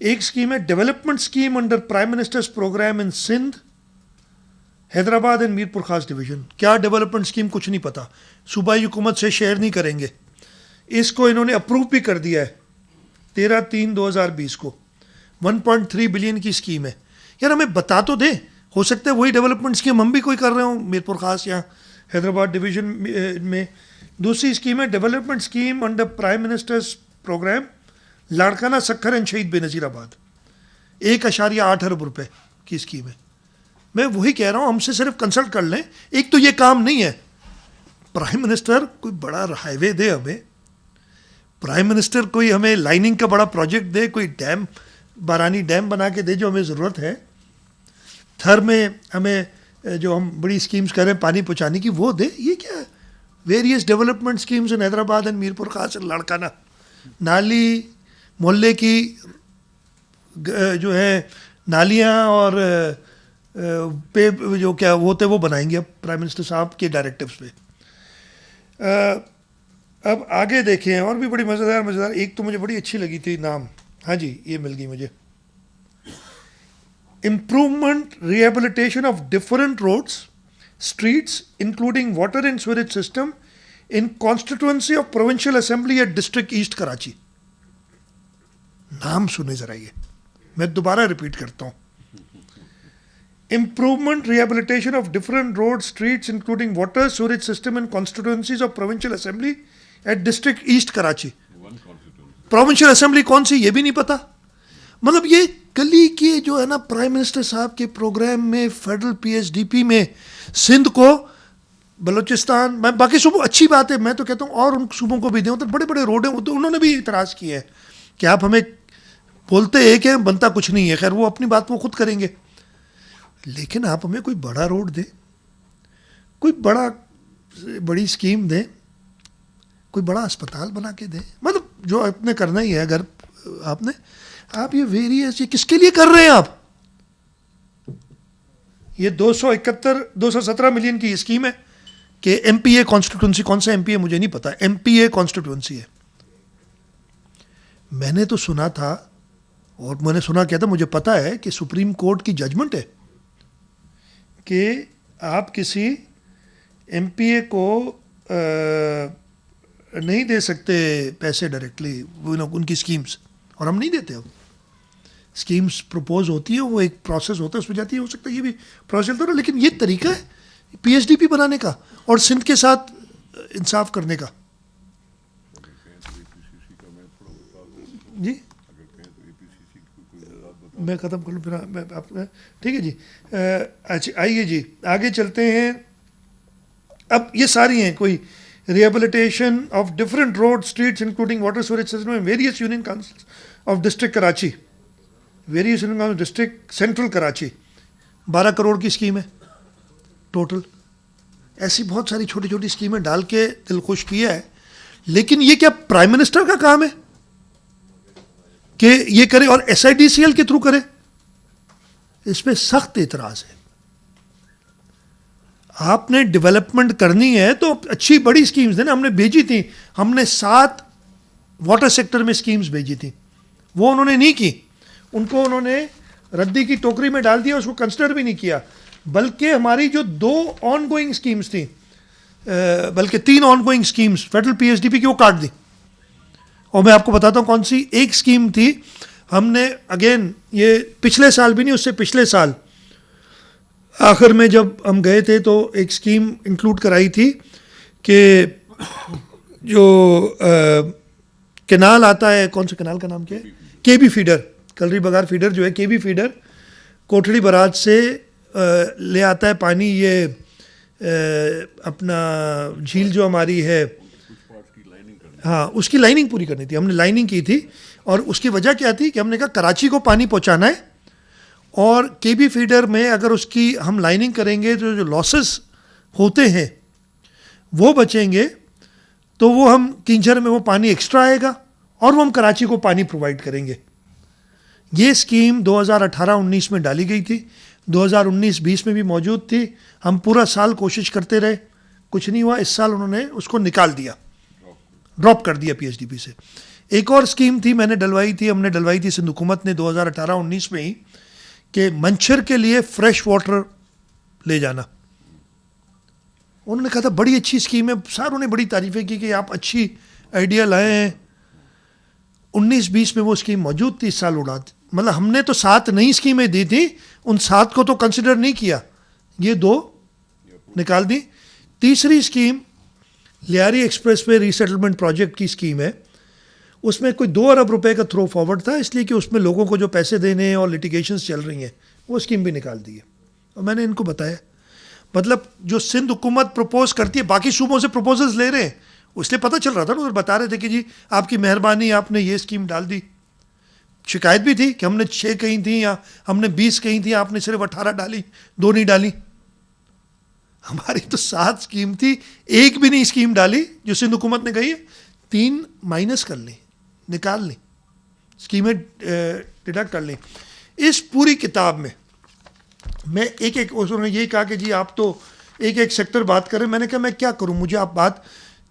एक स्कीम है development scheme under prime minister's programme in Sindh, Hyderabad and Mirpur Khas division. क्या डेवलपमेंट स्कीम कुछ नहीं पता, सूबाई हुकूमत से शेयर नहीं करेंगे। इसको इन्होंने अप्रूव भी कर दिया है 13/3/2020 को। 1.3 बिलियन की स्कीम है। यार हमें बता तो दे, हो सकता है वही डेवलपमेंट स्कीम हम भी कोई कर रहे हो मीरपुर खास या हैदराबाद डिवीजन में। दूसरी स्कीम है development scheme under prime minister's programme Larkana Sukkur and Shaheed Benazirabad, 1.8 अरब रुपये की स्कीम है। मैं वही कह रहा हूँ, हमसे सिर्फ कंसल्ट कर लें। एक तो ये काम नहीं है, प्राइम मिनिस्टर कोई बड़ा हाईवे दे हमें, प्राइम मिनिस्टर कोई हमें लाइनिंग का बड़ा प्रोजेक्ट दे, कोई डैम, बारानी डैम बना के दे जो हमें ज़रूरत है। थर में हमें जो हम बड़ी स्कीम्स कर रहे हैं पानी पहुँचाने की, वो दे। ये क्या है? Various development schemes in Hyderabad and Mirpur खास लाड़काना, नाली मोहल्ले की जो है नालियाँ और पे जो क्या होते वो बनाएंगे अब प्राइम मिनिस्टर साहब के डायरेक्टिव्स पे। अब आगे देखें, और भी बड़ी मज़ेदार एक तो मुझे बड़ी अच्छी लगी थी नाम, हाँ जी ये मिल गई मुझे। Improvement rehabilitation of different roads streets including water and sewerage system in constituency of provincial assembly at district east Karachi. नाम सुने जरा, ये मैं दोबारा रिपीट करता हूँ। Improvement rehabilitation of different roads, streets, including water, sewage system and constituencies of Provincial Assembly at District East Karachi. Provincial Assembly कौन सी ये भी नहीं पता। मतलब ये गली के जो है ना प्राइम मिनिस्टर साहब के प्रोग्राम में, फेडरल PSDP में सिंध को, बलूचिस्तान, मैं बाकी सूबों, अच्छी बात है, मैं तो कहता हूँ और उन सूबों को भी दें। तो बड़े बड़े रोड हैं, तो उन्होंने भी इतराज़ किए हैं कि आप हमें बोलते हैं कि बनता कुछ नहीं है। खैर वो अपनी बात वो खुद करेंगे, लेकिन आप हमें कोई बड़ा रोड दें, कोई बड़ी स्कीम दें, कोई बड़ा अस्पताल बना के दें। मतलब जो आपने करना ही है, अगर आप ये वेरियस, ये किसके लिए कर रहे हैं आप? ये 217 मिलियन की स्कीम है, कि एमपीए कॉन्स्टिट्यूंसी, कौन सा एमपीए मुझे नहीं पता, एमपीए कॉन्स्टिट्यूंसी है। मैंने तो सुना था, और मैंने सुना क्या था, मुझे पता है कि सुप्रीम कोर्ट की जजमेंट है कि आप किसी एमपीए को नहीं दे सकते पैसे डायरेक्टली, उनकी स्कीम्स, और हम नहीं देते। अब स्कीम्स प्रपोज होती है, वो एक प्रोसेस होता है, उसमें जाती है, हो सकता है ये भी प्रोसेस चलता रहा, लेकिन ये तरीका है पीएचडीपी बनाने का और सिंध के साथ इंसाफ करने का। जी मैं ख़त्म कर लूँ फिर मैं आप, ठीक है जी। अच्छा आइए जी आगे चलते हैं। अब ये सारी हैं, कोई rehabilitation of different road streets including water storage system in various union councils of district Karachi, various union council district central Karachi, 12 crore की स्कीम है टोटल। ऐसी बहुत सारी छोटी छोटी स्कीमें डाल के दिल खुश किया है, लेकिन ये क्या प्राइम मिनिस्टर का काम है कि ये करे और एसआईडीसीएल के थ्रू करे? इस पे सख्त एतराज है। आपने डेवलपमेंट करनी है तो अच्छी बड़ी स्कीम्स देना। हमने भेजी थी, हमने 7 वाटर सेक्टर में स्कीम्स भेजी थी, वो उन्होंने नहीं की, उनको उन्होंने रद्दी की टोकरी में डाल दिया, उसको कंसिडर भी नहीं किया। बल्कि हमारी जो 2 ऑनगोइंग स्कीम्स थी, बल्कि 3 ऑनगोइंग स्कीम्स फेडरल पीएचडीपी की, वो काट दी। और मैं आपको बताता हूँ कौन सी। एक स्कीम थी, हमने अगेन ये पिछले साल भी नहीं, उससे पिछले साल आखिर में जब हम गए थे तो एक स्कीम इंक्लूड कराई थी कि जो कैनाल आता है, कौन से कैनाल का नाम क्या है, केबी फीडर, कलरी बगार फीडर जो है, केबी फीडर कोठड़ी बराज से ले आता है पानी, ये अपना झील जो हमारी है, हाँ उसकी लाइनिंग पूरी करनी थी, हमने लाइनिंग की थी। और उसकी वजह क्या थी कि हमने कहा कराची को पानी पहुंचाना है, और केबी फीडर में अगर उसकी हम लाइनिंग करेंगे तो जो लॉसेस होते हैं वो बचेंगे, तो वो हम किंजर में वो पानी एक्स्ट्रा आएगा और वो हम कराची को पानी प्रोवाइड करेंगे। ये स्कीम 2018-19 में डाली गई थी, 2019-20 में भी मौजूद थी। हम पूरा साल कोशिश करते रहे, कुछ नहीं हुआ। इस साल उन्होंने उसको निकाल दिया, ड्रॉप कर दिया पीएचडीपी से। एक और स्कीम थी, मैंने डलवाई थी, हमने डलवाई थी सिंध हुकूमत ने 2018-19 में ही, कि मंछर के लिए फ्रेश वाटर ले जाना। उन्होंने कहा था बड़ी अच्छी स्कीम है, सारों ने बड़ी तारीफें की कि आप अच्छी आइडिया लाए हैं। 19-20 में वो स्कीम मौजूद थी, इस साल उड़ा दी। मतलब हमने तो 7 नई स्कीमें दी थी, उन 7 को तो कंसिडर नहीं किया, ये 2 निकाल दी। तीसरी scheme Lyari express way resettlement project की स्कीम है, उसमें कोई 2 अरब रुपए का थ्रो फॉरवर्ड था, इसलिए कि उसमें लोगों को जो पैसे देने हैं और लिटिगेशंस चल रही हैं, वो स्कीम भी निकाल दी है। और मैंने इनको बताया, मतलब जो सिंध हुकूमत प्रपोज करती है, बाकी सूबों से प्रपोजल्स ले रहे हैं, इसलिए पता चल रहा था ना, उधर बता रहे थे कि जी आपकी मेहरबानी, आपने ये स्कीम डाल दी। शिकायत भी थी कि हमने 6 कही थी या हमने 20 कही थी, आपने सिर्फ 18 डाली, 2 नहीं डाली। हमारी तो 7 स्कीम थी, एक भी नहीं स्कीम डाली जो सिंध हुकूमत ने कही है। 3 माइनस कर ली, निकाल ली, स्कीमें डिडक्ट कर ली। इस पूरी किताब में मैं एक उन्होंने यही कहा कि जी आप तो एक सेक्टर बात करें। मैंने कहा मैं क्या करूं, मुझे आप बात,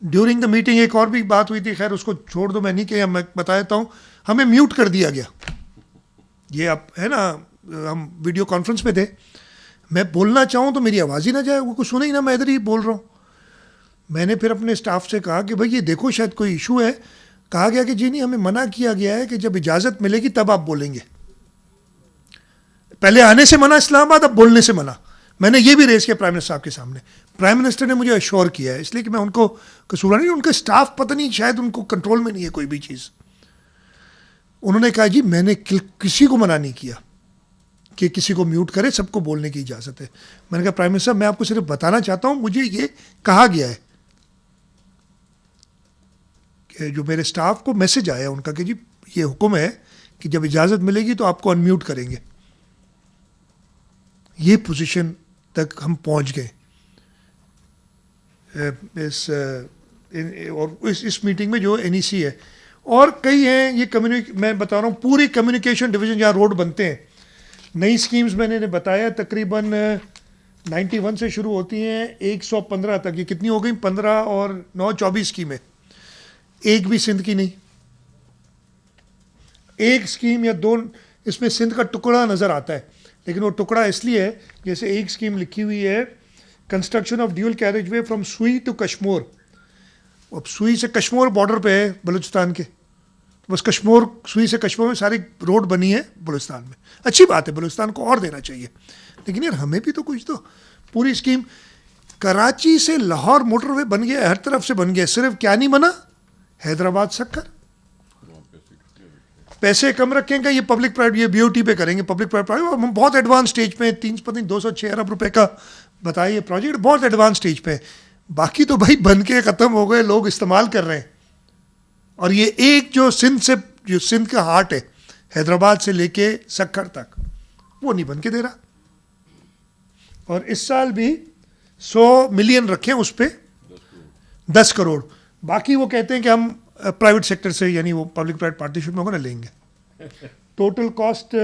ड्यूरिंग द मीटिंग एक और भी बात हुई थी, खैर उसको छोड़ दो, मैं नहीं किया, मैं बता देता हूँ। हमें म्यूट कर दिया गया, ये आप है ना, हम वीडियो कॉन्फ्रेंस में थे, मैं बोलना चाहूँ तो मेरी आवाज़ ही ना जाए, वो कुछ सुने ही ना, मैं इधर ही बोल रहा हूँ। मैंने फिर अपने स्टाफ से कहा कि भाई ये देखो शायद कोई इशू है। कहा गया कि जी नहीं, हमें मना किया गया है कि जब इजाज़त मिलेगी तब आप बोलेंगे, पहले आने से मना इस्लामाबाद, अब बोलने से मना। मैंने ये भी रेस किया प्राइम मिनिस्टर साहब के सामने, प्राइम मिनिस्टर ने मुझे अश्योर किया है, इसलिए कि मैं उनको कसूर नहीं, उनका स्टाफ पता नहीं शायद उनको कंट्रोल में नहीं है कोई भी चीज़। उन्होंने कहा जी मैंने किसी को मना नहीं किया कि किसी को म्यूट करे, सबको बोलने की इजाज़त है। मैंने कहा प्राइम मिनिस्टर मैं आपको सिर्फ बताना चाहता हूँ, मुझे ये कहा गया है कि जो मेरे स्टाफ को मैसेज आया उनका कि जी ये हुक्म है कि जब इजाज़त मिलेगी तो आपको अनम्यूट करेंगे। ये पोजीशन तक हम पहुंच गए इस मीटिंग में जो एनईसी है, और कई हैं ये मैं बता रहा हूँ, पूरी कम्युनिकेशन डिवीज़न जहाँ रोड बनते हैं, नई स्कीम्स मैंने बताया तकरीबन 91 से शुरू होती हैं 115 तक, ये कितनी हो गई? 15 और 9 24 स्कीमें, एक भी सिंध की नहीं। एक स्कीम या दो इसमें सिंध का टुकड़ा नज़र आता है, लेकिन वो टुकड़ा इसलिए है, जैसे एक स्कीम लिखी हुई है construction of dual carriage way from सुई टू कश्मीर। अब सुई से कश्मीर बॉर्डर पे है बलूचिस्तान के, बस कश्मीर, सुई से कश्मीर में सारी रोड बनी है बलूचिस्तान में। अच्छी बात है, बलूचिस्तान को और देना चाहिए, लेकिन यार हमें भी तो कुछ दो। पूरी स्कीम कराची से लाहौर मोटरवे बन गया, हर तरफ से बन गया, सिर्फ क्या नहीं बना? हैदराबाद सक्कर। पैसे कम रखेंगे, ये पब्लिक प्राइवेट, ये बीओटी पे करेंगे, पब्लिक प्राइवेट, हम बहुत एडवांस स्टेज पे, 206 अरब रुपए का बताइए ये प्रोजेक्ट, बहुत एडवांस स्टेज पे। बाकी तो भाई बन के ख़त्म हो गए, लोग इस्तेमाल कर रहे हैं। और ये एक जो सिंध का हार्ट है, हैदराबाद से लेके सक्खर तक, वो नहीं बन के दे रहा। और इस साल भी 100 मिलियन रखे उस पर, 10 करोड़। बाकी वो कहते हैं कि हम प्राइवेट सेक्टर से, यानी वो पब्लिक प्राइवेट पार्टनरशिप में होगा ना, लेंगे। टोटल कॉस्ट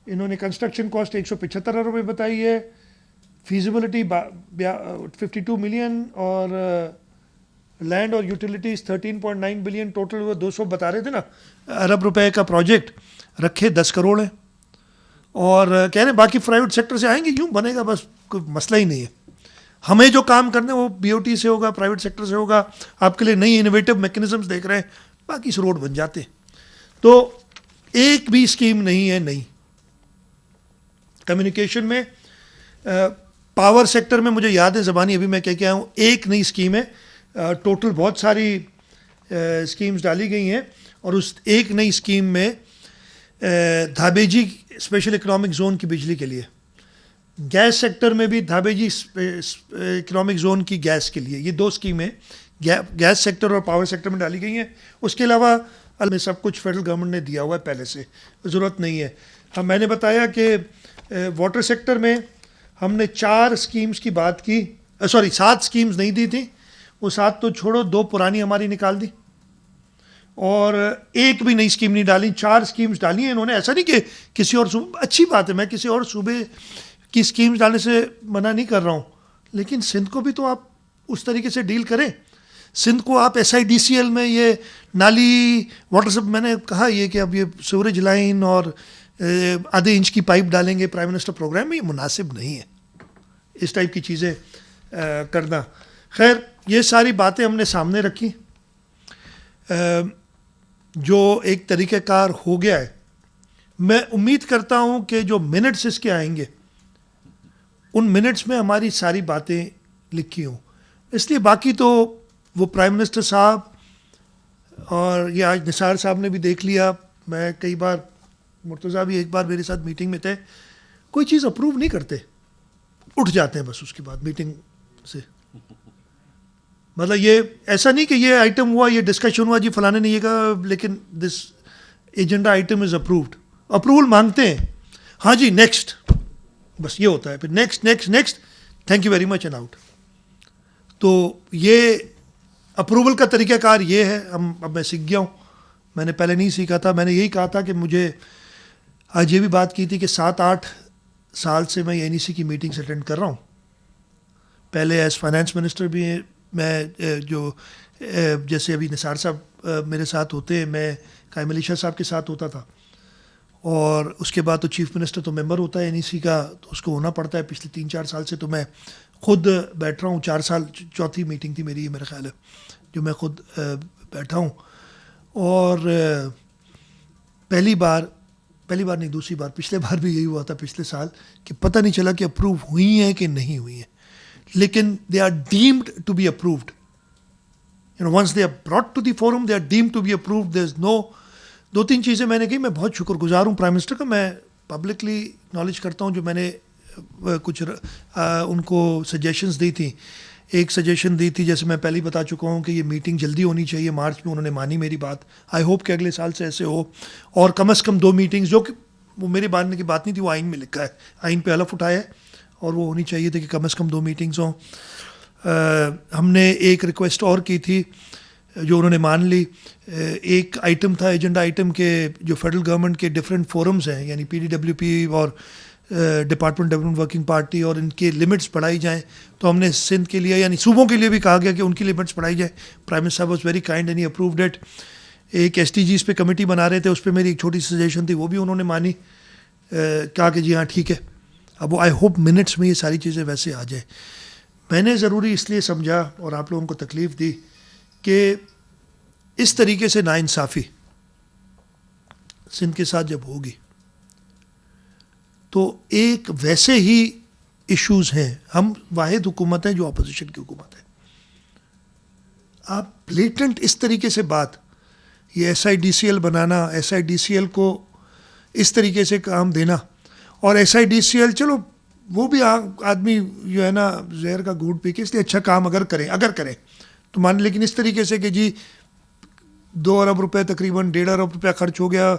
इन्होंने कंस्ट्रक्शन कॉस्ट 175 अरब रुपये बताई है, फीजिबिलिटी 52 मिलियन, और लैंड और यूटिलिटीज 13.9 बिलियन, टोटल वो 200 बता रहे थे ना अरब रुपए का प्रोजेक्ट, रखे 10 करोड़ है। और कह रहे बाकी प्राइवेट सेक्टर से आएंगे, यूँ बनेगा, बस कोई मसला ही नहीं है। हमें जो काम करने वो बीओटी से होगा, प्राइवेट सेक्टर से होगा। आपके लिए नई इनोवेटिव मैकेनिज्म्स देख रहे हैं, बाकी से रोड बन जाते हैं। तो एक भी स्कीम नहीं है नई। कम्युनिकेशन में पावर सेक्टर में मुझे याद है ज़बानी, अभी मैं कह के आया हूँ, एक नई स्कीम है। टोटल बहुत सारी स्कीम्स डाली गई हैं, और उस एक नई स्कीम में धाबेजी स्पेशल इकोनॉमिक जोन की बिजली के लिए, गैस सेक्टर में भी धाबेजी इकोनॉमिक जोन की गैस के लिए, ये 2 स्कीमें गैस सेक्टर और पावर सेक्टर में डाली गई हैं। उसके अलावा में सब कुछ फेडरल गवर्नमेंट ने दिया हुआ है पहले से, ज़रूरत नहीं है। हम मैंने बताया कि वाटर सेक्टर में हमने 4 स्कीम्स की बात की, 7 स्कीम्स नहीं दी थी, वो 7 तो छोड़ो, 2 पुरानी हमारी निकाल दी, और एक भी नई स्कीम नहीं डाली। 4 स्कीम्स डाली हैं इन्होंने। ऐसा नहीं कि किसी और सूबे, अच्छी बात है, मैं किसी और सूबे की स्कीम्स डालने से मना नहीं कर रहा हूँ, लेकिन सिंध को भी तो आप उस तरीके से डील करें। सिंध को आप SIDCL में ये नाली वाटर सब, मैंने कहा ये कि अब ये सीवरेज लाइन और आधे इंच की पाइप डालेंगे प्राइम मिनिस्टर प्रोग्राम में, ये मुनासिब नहीं है इस टाइप की चीज़ें करना। खैर, ये सारी बातें हमने सामने रखी, जो एक तरीक़ेकार हो गया है। मैं उम्मीद करता हूँ कि जो मिनट्स इसके आएंगे, उन मिनट्स में हमारी सारी बातें लिखी हों। इसलिए बाकी तो वो प्राइम मिनिस्टर साहब, और ये आज निसार साहब ने भी देख लिया, मैं कई बार, मुर्तज़ा भी एक बार मेरे साथ मीटिंग में थे, कोई चीज़ अप्रूव नहीं करते, उठ जाते हैं बस उसके बाद मीटिंग से। मतलब ये ऐसा नहीं कि ये आइटम हुआ, ये डिस्कशन हुआ जी, फलाने ने ये कहा, लेकिन this agenda item is approved, approval मांगते हैं, हाँ जी नेक्स्ट, बस ये होता है। फिर next next next, thank you very much and out. तो ये अप्रूवल का तरीक़ाकार ये है। अब मैं सीख गया हूँ, मैंने पहले नहीं सीखा था। मैंने यही कहा था कि मुझे, आज ये भी बात की थी कि 7-8 साल से मैं NEC की मीटिंग्स अटेंड कर रहा हूँ। पहले एज फाइनेंस मिनिस्टर भी मैं, जो जैसे अभी निसार साहब मेरे साथ होते हैं, मैं कायम अली शाह साहब के साथ होता था, और उसके बाद तो चीफ मिनिस्टर तो मेंबर होता है NEC का, तो उसको होना पड़ता है। पिछले 3-4 साल से तो मैं खुद बैठ रहा हूँ, 4 साल, चौथी मीटिंग थी मेरी ये, मेरा ख्याल है, जो मैं खुद बैठा हूँ। और पहली बार नहीं, दूसरी बार, पिछले बार भी यही हुआ था पिछले साल, कि पता नहीं चला कि अप्रूव हुई हैं कि नहीं हुई हैं, लेकिन they are deemed to be approved. Once they are brought to the forum, they are deemed to be approved. There is no, 2-3 चीज़ें मैंने की। मैं बहुत शुक्रगुजार हूँ प्राइम मिनिस्टर का, मैं पब्लिकली नॉलेज करता हूँ, जो मैंने कुछ उनको सजेशंस दी थी। एक सजेशन दी थी, जैसे मैं पहले ही बता चुका हूँ, कि ये मीटिंग जल्दी होनी चाहिए मार्च में, उन्होंने मानी मेरी बात। आई होप कि अगले साल से ऐसे हो, और कम से कम 2 मीटिंग्स, जो कि वो मेरी मानने की बात नहीं थी, वो आइन में लिखा है, आइन पे हलफ उठाया है, और वो होनी चाहिए थी कि कम से कम 2 मीटिंग्स हों। हमने एक रिक्वेस्ट और की थी, जो उन्होंने मान ली। एक आइटम था, एजेंडा आइटम के, जो फेडरल गवर्नमेंट के डिफरेंट फोरम्स हैं, यानी PDWP और डिपार्टमेंट डेवलपमेंट वर्किंग पार्टी और इनके लिमिट्स बढ़ाई जाएं, तो हमने सिंध के लिए यानी सूबों के लिए भी कहा गया कि उनकी लिमिट्स बढ़ाई जाए। प्राइम मिनिस्टर साहब was very kind and he approved it. एक SDGs पे कमेटी बना रहे थे, उस पर मेरी एक छोटी सी सजेशन थी, वो भी उन्होंने मानी, कहा कि जी हाँ ठीक है। अब वो आई होप मिनट्स में ये सारी चीज़ें वैसे आ जाए। मैंने ज़रूरी इसलिए समझा और आप लोगों को तकलीफ़ दी कि इस तरीके से नाइंसाफ़ी सिंध के साथ जब होगी तो एक वैसे ही इश्यूज़ हैं, हम वाहिद हुकूमत हैं जो अपोजिशन की हुकूमत है। आप ब्लेटेंट इस तरीके से बात, ये SIDCL बनाना, SIDCL को इस तरीके से काम देना, और SIDCL चलो वो भी आदमी जो है ना जहर का घूंट पी के इसलिए अच्छा काम अगर करें तो मान, लेकिन इस तरीके से कि जी 2 अरब रुपए तकरीबन 1.5 अरब रुपया खर्च हो गया,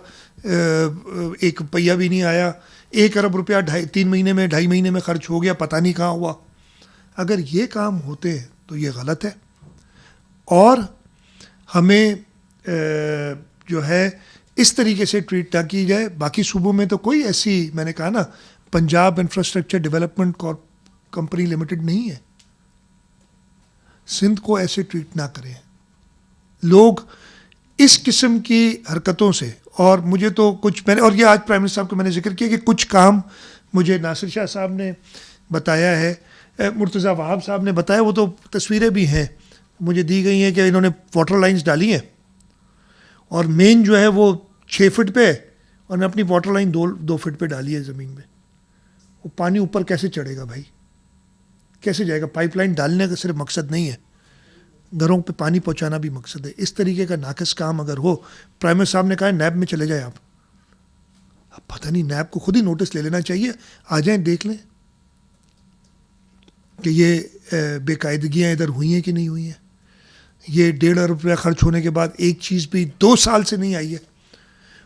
एक पैया भी नहीं आया, 1 अरब रुपया 2.5 महीने में 2.5 महीने में खर्च हो गया, पता नहीं कहाँ हुआ। अगर ये काम होते हैं तो ये गलत है, और हमें जो है इस तरीके से ट्रीट ना की जाए। बाकी सूबों में तो कोई ऐसी, मैंने कहा ना, Punjab infrastructure development company limited नहीं है, सिंध को ऐसे ट्रीट ना करें लोग इस किस्म की हरकतों से। और मुझे तो कुछ मैंने, और ये आज प्राइम मिनिस्टर साहब को मैंने जिक्र किया कि कुछ काम मुझे नासिर शाह साहब ने बताया है, मुर्तज़ा वहाब साहब ने बताया, वो तो तस्वीरें भी हैं मुझे दी गई हैं कि इन्होंने वाटर लाइंस डाली हैं और मेन जो है वो 6 फीट पे है और अपनी वाटर लाइन 2 फीट पे डाली है ज़मीन में। वो पानी ऊपर कैसे चढ़ेगा भाई, कैसे जाएगा? पाइपलाइन डालने का सिर्फ मकसद नहीं है, घरों पे पानी पहुंचाना भी मकसद है। इस तरीके का नाकस काम अगर हो, प्राइम मिनिस्टर साहब ने कहा नैब में चले जाए आप, अब पता नहीं, नैब को खुद ही नोटिस ले लेना चाहिए, आ जाएं देख लें कि ये बेकायदगियाँ इधर हुई हैं कि नहीं हुई हैं। ये 1.5 अरब रुपया खर्च होने के बाद एक चीज़ भी 2 साल से नहीं आई है,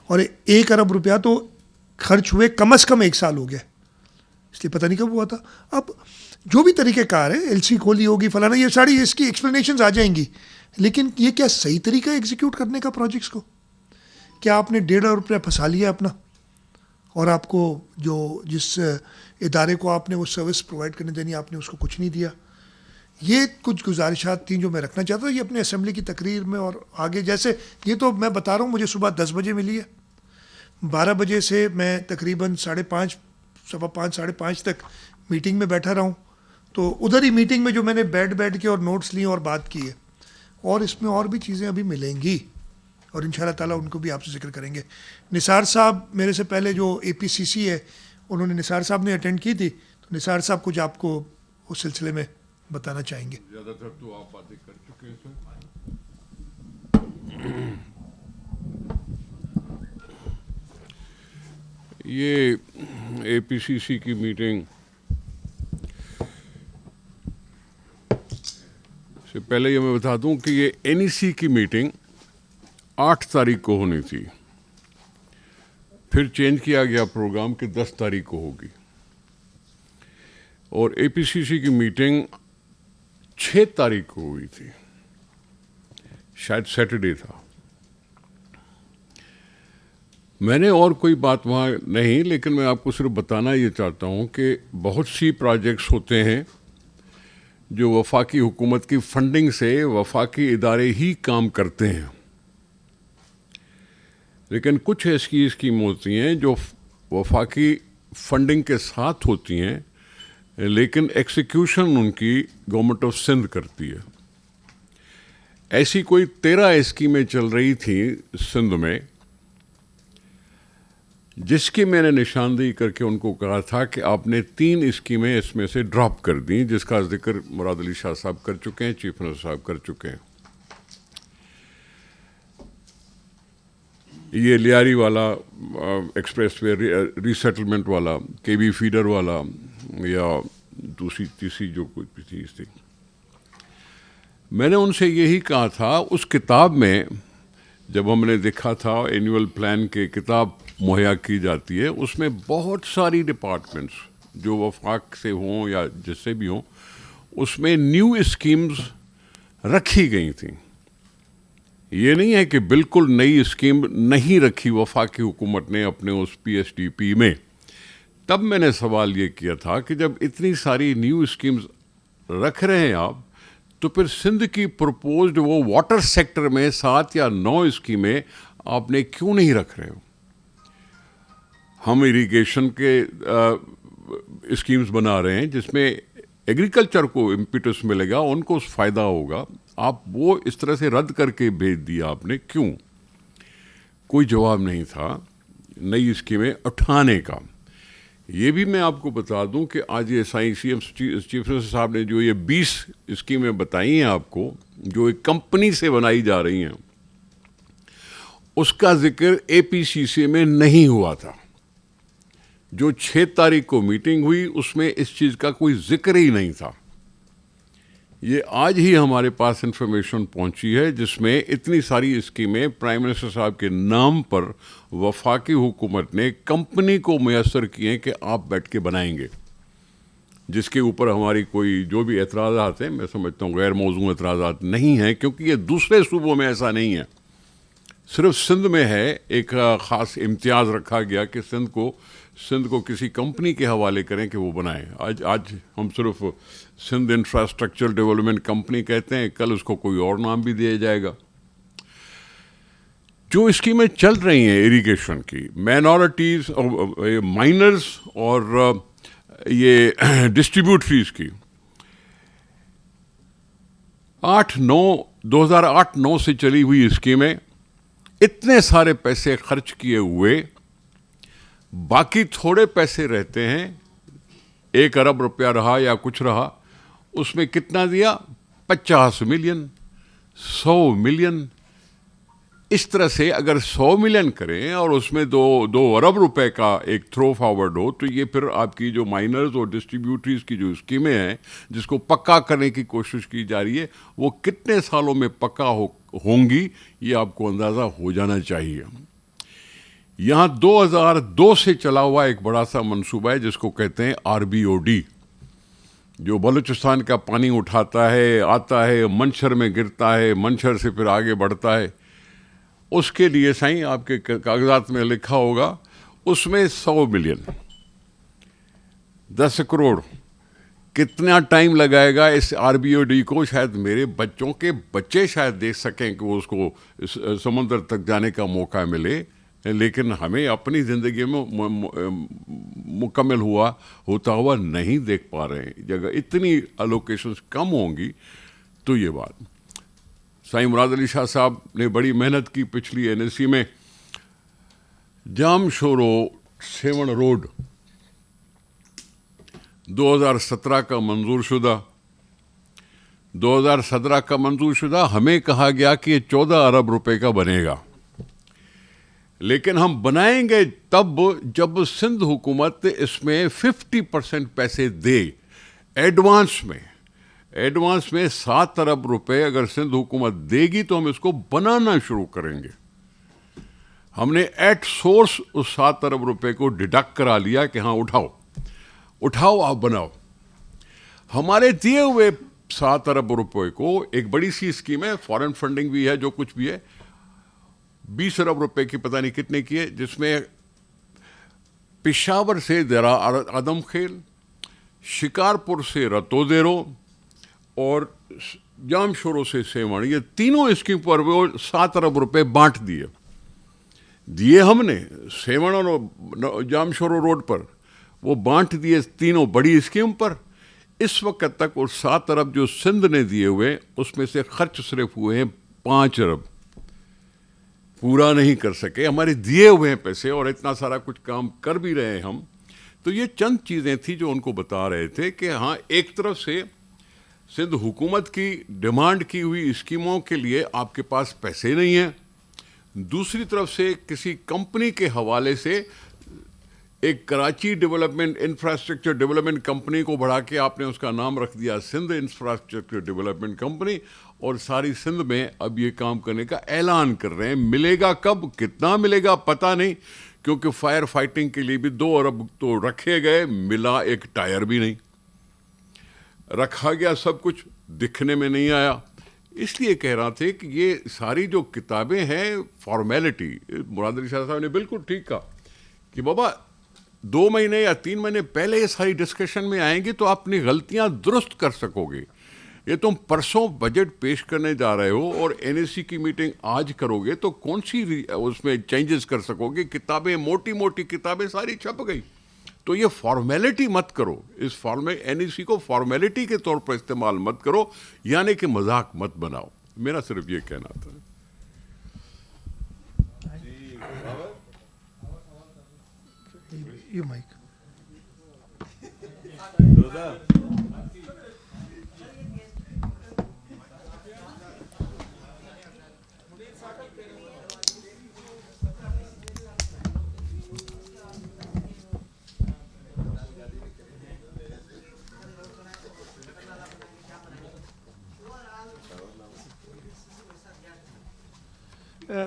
और 1 अरब रुपया तो खर्च हुए कम से कम 1 साल हो गया, इसलिए पता नहीं कब हुआ था। अब जो भी तरीक़ेकार है, LC खोली होगी फलाना, ये सारी इसकी एक्सप्लेनेशंस आ जाएंगी, लेकिन ये क्या सही तरीका है एग्जीक्यूट करने का प्रोजेक्ट्स को? क्या आपने 1.5 अरब रुपया फंसा लिया अपना, और आपको जो जिस इदारे को आपने वो सर्विस प्रोवाइड करने देनी, आपने उसको कुछ नहीं दिया। ये कुछ गुजारिशात थी जो मैं रखना चाहता था ये अपने असेंबली की तकरीर में। और आगे जैसे ये तो मैं बता रहा हूँ, मुझे सुबह 10 बजे मिली है, 12 बजे से मैं तकरीबन 5:30 सवा 5 साढ़े 5 तक मीटिंग में बैठा रहा हूँ। तो उधर ही मीटिंग में जो मैंने बैठ के और नोट्स लिए और बात की है, और इसमें और भी चीज़ें अभी मिलेंगी और इंशाल्लाह ताला उनको भी आपसे जिक्र करेंगे। निसार साहब मेरे से पहले जो APCC है, उन्होंने, निसार साहब ने अटेंड की थी, तो निसार साहब कुछ आपको उस सिलसिले में बताना चाहेंगे। ज़्यादातर तो आप बातें कर चुके हैं सर। ये APCC की मीटिंग से पहले ये मैं बता दूं कि ये NEC की मीटिंग 8 तारीख को होनी थी, फिर चेंज किया गया प्रोग्राम कि 10 तारीख को होगी, और APCC की मीटिंग 6 तारीख को हुई थी, शायद सैटरडे था। मैंने और कोई बात वहाँ नहीं, लेकिन मैं आपको सिर्फ बताना ये चाहता हूँ कि बहुत सी प्रोजेक्ट्स होते हैं जो वफाकी हुकूमत की फंडिंग से वफाकी इदारे ही काम करते हैं, लेकिन कुछ ऐसी स्कीम होती हैं जो वफाकी फंडिंग के साथ होती हैं, लेकिन एक्सिक्यूशन उनकी गवर्नमेंट ऑफ सिंध करती है। ऐसी कोई 13 स्कीमें चल रही थी सिंध में, जिसकी मैंने निशानदेही करके उनको कहा था कि आपने 3 स्कीमें इसमें से ड्रॉप कर दी, जिसका जिक्र मुराद अली शाह साहब कर चुके हैं, चीफ मिनिस्टर साहब कर चुके हैं। ये लियारी वाला एक्सप्रेस वे रीसेटलमेंट वाला, KB फीडर वाला, या दूसरी तीसरी जो कुछ भी चीज़ थी। मैंने उनसे यही कहा था, उस किताब में जब हमने देखा था एनुअल प्लान के किताब मुहैया की जाती है, उसमें बहुत सारी डिपार्टमेंट्स जो वफाक से हों या जिससे भी हों, उसमें न्यू स्कीम्स रखी गई थी। ये नहीं है कि बिल्कुल नई स्कीम नहीं रखी वफाकी हुकूमत ने अपने उस PSDP में, तब मैंने सवाल ये किया था कि जब इतनी सारी न्यू स्कीम्स रख रहे हैं आप, तो फिर सिंध की प्रपोज्ड वो वाटर सेक्टर में 7 या 9 स्कीमें आपने क्यों नहीं रख रहे हो? हम इरिगेशन के स्कीम्स बना रहे हैं जिसमें एग्रीकल्चर को इम्पिटस मिलेगा, उनको फ़ायदा होगा, आप वो इस तरह से रद्द करके भेज दिया आपने, क्यों? कोई जवाब नहीं था नई स्कीमें उठाने का। ये भी मैं आपको बता दूं कि आज ये सीएम चीफ मिनिस्टर साहब ने जो ये 20 स्कीमें बताई हैं आपको, जो एक कंपनी से बनाई जा रही हैं, उसका जिक्र एपीसीसी में नहीं हुआ था। जो 6 तारीख को मीटिंग हुई उसमें इस चीज़ का कोई जिक्र ही नहीं था। ये आज ही हमारे पास इंफॉर्मेशन पहुंची है जिसमें इतनी सारी स्कीमें प्राइम मिनिस्टर साहब के नाम पर वफाकी हुकूमत ने कंपनी को मुयस्सर किए हैं कि आप बैठ के बनाएंगे, जिसके ऊपर हमारी कोई जो भी एतराज़ात हैं, मैं समझता हूँ गैर मौजूद एतराज़ात नहीं हैं, क्योंकि ये दूसरे सूबों में ऐसा नहीं है, सिर्फ सिंध में है। एक ख़ास इम्तियाज़ रखा गया कि सिंध को किसी कंपनी के हवाले करें कि वो बनाए। आज हम सिर्फ सिंध इंफ्रास्ट्रक्चर डेवलपमेंट कंपनी कहते हैं, कल उसको कोई और नाम भी दिया जाएगा। जो स्कीमें चल रही हैं इरिगेशन की, माइनॉरिटीज़ और माइनर्स और ये डिस्ट्रीब्यूटरीज की, 2008-9 से चली हुई स्कीमें, इतने सारे पैसे खर्च किए हुए बाकी थोड़े पैसे रहते हैं। 1 अरब रुपया रहा या कुछ रहा, उसमें कितना दिया? 50 मिलियन, 100 मिलियन। इस तरह से अगर 100 मिलियन करें और उसमें 2 अरब रुपए का एक थ्रो फॉरवर्ड हो, तो ये फिर आपकी जो माइनर्स और डिस्ट्रीब्यूटरीज की जो स्कीमें हैं, जिसको पक्का करने की कोशिश की जा रही है, वो कितने सालों में पक्का होंगी, ये आपको अंदाज़ा हो जाना चाहिए। यहाँ 2002 से चला हुआ एक बड़ा सा मंसूबा है जिसको कहते हैं RBOD, जो बलूचिस्तान का पानी उठाता है, आता है, मंशर में गिरता है, मंशर से फिर आगे बढ़ता है। उसके लिए साईं आपके कागजात में लिखा होगा, उसमें 100 मिलियन, 10 करोड़। कितना टाइम लगाएगा इस RBOD को? शायद मेरे बच्चों के बच्चे शायद देख सकें कि वो उसको समुद्र तक जाने का मौका मिले, लेकिन हमें अपनी ज़िंदगी में मुकम्मल होता हुआ नहीं देख पा रहे हैं। जगह इतनी अलोकेशंस कम होंगी तो ये बात। साईं मुराद अली शाह साहब ने बड़ी मेहनत की पिछली NSC में। जामशोरो सेवन रोड 2017 का मंजूर शुदा, 2017 का मंजूर शुदा। हमें कहा गया कि ये 14 अरब रुपए का बनेगा, लेकिन हम बनाएंगे तब जब सिंध हुकूमत इसमें 50% पैसे दे एडवांस में 7 अरब रुपए अगर सिंध हुकूमत देगी तो हम इसको बनाना शुरू करेंगे। हमने एट सोर्स उस 7 अरब रुपए को डिडक्ट करा लिया कि हाँ उठाओ आप बनाओ। हमारे दिए हुए 7 अरब रुपए को एक बड़ी सी स्कीम है, फॉरेन फंडिंग भी है, जो कुछ भी है, 20 अरब रुपए की पता नहीं कितने की है, जिसमें पेशावर से दरा आदम खेल, शिकारपुर से रतोदेरो और जामशोरो से सेवण, ये तीनों स्कीम पर वो 7 अरब रुपए बांट दिए हमने। सेवण और जामशोरो रोड पर वो बांट दिए तीनों बड़ी स्कीम पर। इस वक्त तक वो 7 अरब जो सिंध ने दिए हुए, उसमें से खर्च सिर्फ हुए हैं 5 अरब, पूरा नहीं कर सके हमारे दिए हुए हैं पैसे, और इतना सारा कुछ काम कर भी रहे हैं हम। तो ये चंद चीज़ें थी जो उनको बता रहे थे कि हाँ, एक तरफ से सिंध हुकूमत की डिमांड की हुई स्कीमों के लिए आपके पास पैसे नहीं हैं, दूसरी तरफ से किसी कंपनी के हवाले से एक Karachi development infrastructure development company को बढ़ा के आपने उसका नाम रख दिया सिंध इंफ्रास्ट्रक्चर डेवलपमेंट कंपनी, और सारी सिंध में अब ये काम करने का ऐलान कर रहे हैं। मिलेगा कब, कितना मिलेगा पता नहीं, क्योंकि फायर फाइटिंग के लिए भी 2 अरब तो रखे गए, मिला एक टायर भी नहीं। रखा गया सब कुछ, दिखने में नहीं आया। इसलिए कह रहा थे कि ये सारी जो किताबें हैं फॉर्मेलिटी, मुराद अली शाह साहब ने बिल्कुल ठीक कहा कि बाबा 2 महीने या 3 महीने पहले ये सारी डिस्कशन में आएंगे तो अपनी गलतियां दुरुस्त कर सकोगे। ये तुम परसों बजट पेश करने जा रहे हो और एनएससी की मीटिंग आज करोगे तो कौन सी उसमें चेंजेस कर सकोगे? किताबें, मोटी मोटी किताबें सारी छप गई। तो ये फॉर्मेलिटी मत करो, इस एनएससी को फॉर्मेलिटी के तौर पर इस्तेमाल मत करो, यानी कि मजाक मत बनाओ। मेरा सिर्फ ये कहना था। ये माइक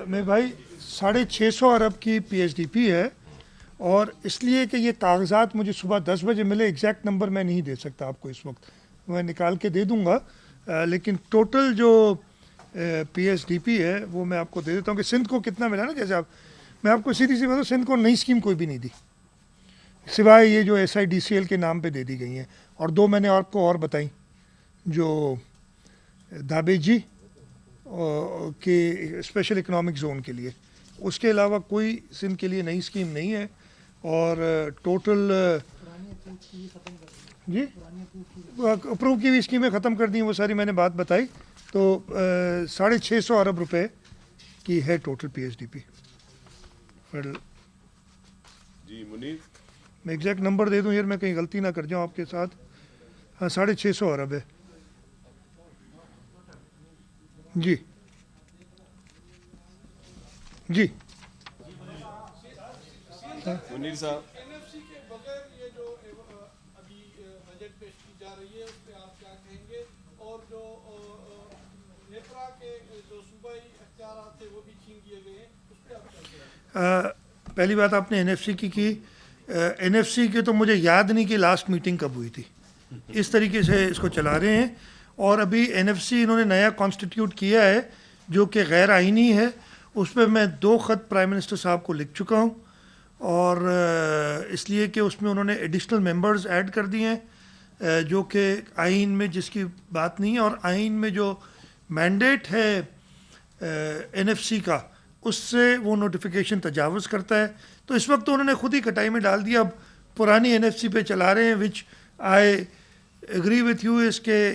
मैं भाई 650 अरब की पीएचडीपी है, और इसलिए कि ये कागजात मुझे सुबह 10 बजे मिले, एग्जैक्ट नंबर मैं नहीं दे सकता आपको इस वक्त, मैं निकाल के दे दूंगा, लेकिन टोटल जो पीएचडीपी है वो मैं आपको दे देता हूँ कि सिंध को कितना मिला ना। जैसे मैं आपको सीधी सी बात, सिंध को नई स्कीम कोई भी नहीं दी, सिवाय ये जो SIDCL के नाम पे दे दी गई हैं, और 2 मैंने आपको और बताई, जो दाबेजी के स्पेशल इकोनॉमिक जोन के लिए। उसके अलावा कोई सिंध के लिए नई स्कीम नहीं है। और टोटल जी अप्रूव की भी स्कीमें ख़त्म कर दी, वो सारी मैंने बात बताई। तो 650 अरब रुपए की है टोटल पीएचडीपी। जी मुनीर, मैं एग्जैक्ट नंबर दे दूं यार, मैं कहीं गलती ना कर जाऊं आपके साथ। हाँ 650 अरब है जी जी। मुनीर साहब, एनएफसी के बगैर ये जो अभी बजट पेश की जा रही है उस पर आप क्या कहेंगे? और जो नेत्रा के जो सूबाई अख्तियार थे वो भी छीन लिए गए हैं, उस पर आप क्या कहेंगे? पहली बात आपने एनएफसी की एनएफसी के तो मुझे याद नहीं कि लास्ट मीटिंग कब हुई थी। इस तरीके से इसको चला रहे हैं। और अभी एनएफसी इन्होंने नया कॉन्स्टिट्यूट किया है जो कि गैर आइनी है। उस पर मैं 2 ख़त प्राइम मिनिस्टर साहब को लिख चुका हूँ, और इसलिए कि उसमें उन्होंने एडिशनल मेंबर्स ऐड कर दिए हैं जो कि आइन में जिसकी बात नहीं है। और आइन में जो मैंडेट है एनएफसी का, उससे वो नोटिफिकेशन तजावुज़ करता है। तो इस वक्त तो उन्होंने खुद ही कटाई में डाल दिया, अब पुरानी एनएफसी पे चला रहे हैं, विच आई एग्री विथ यू। इसके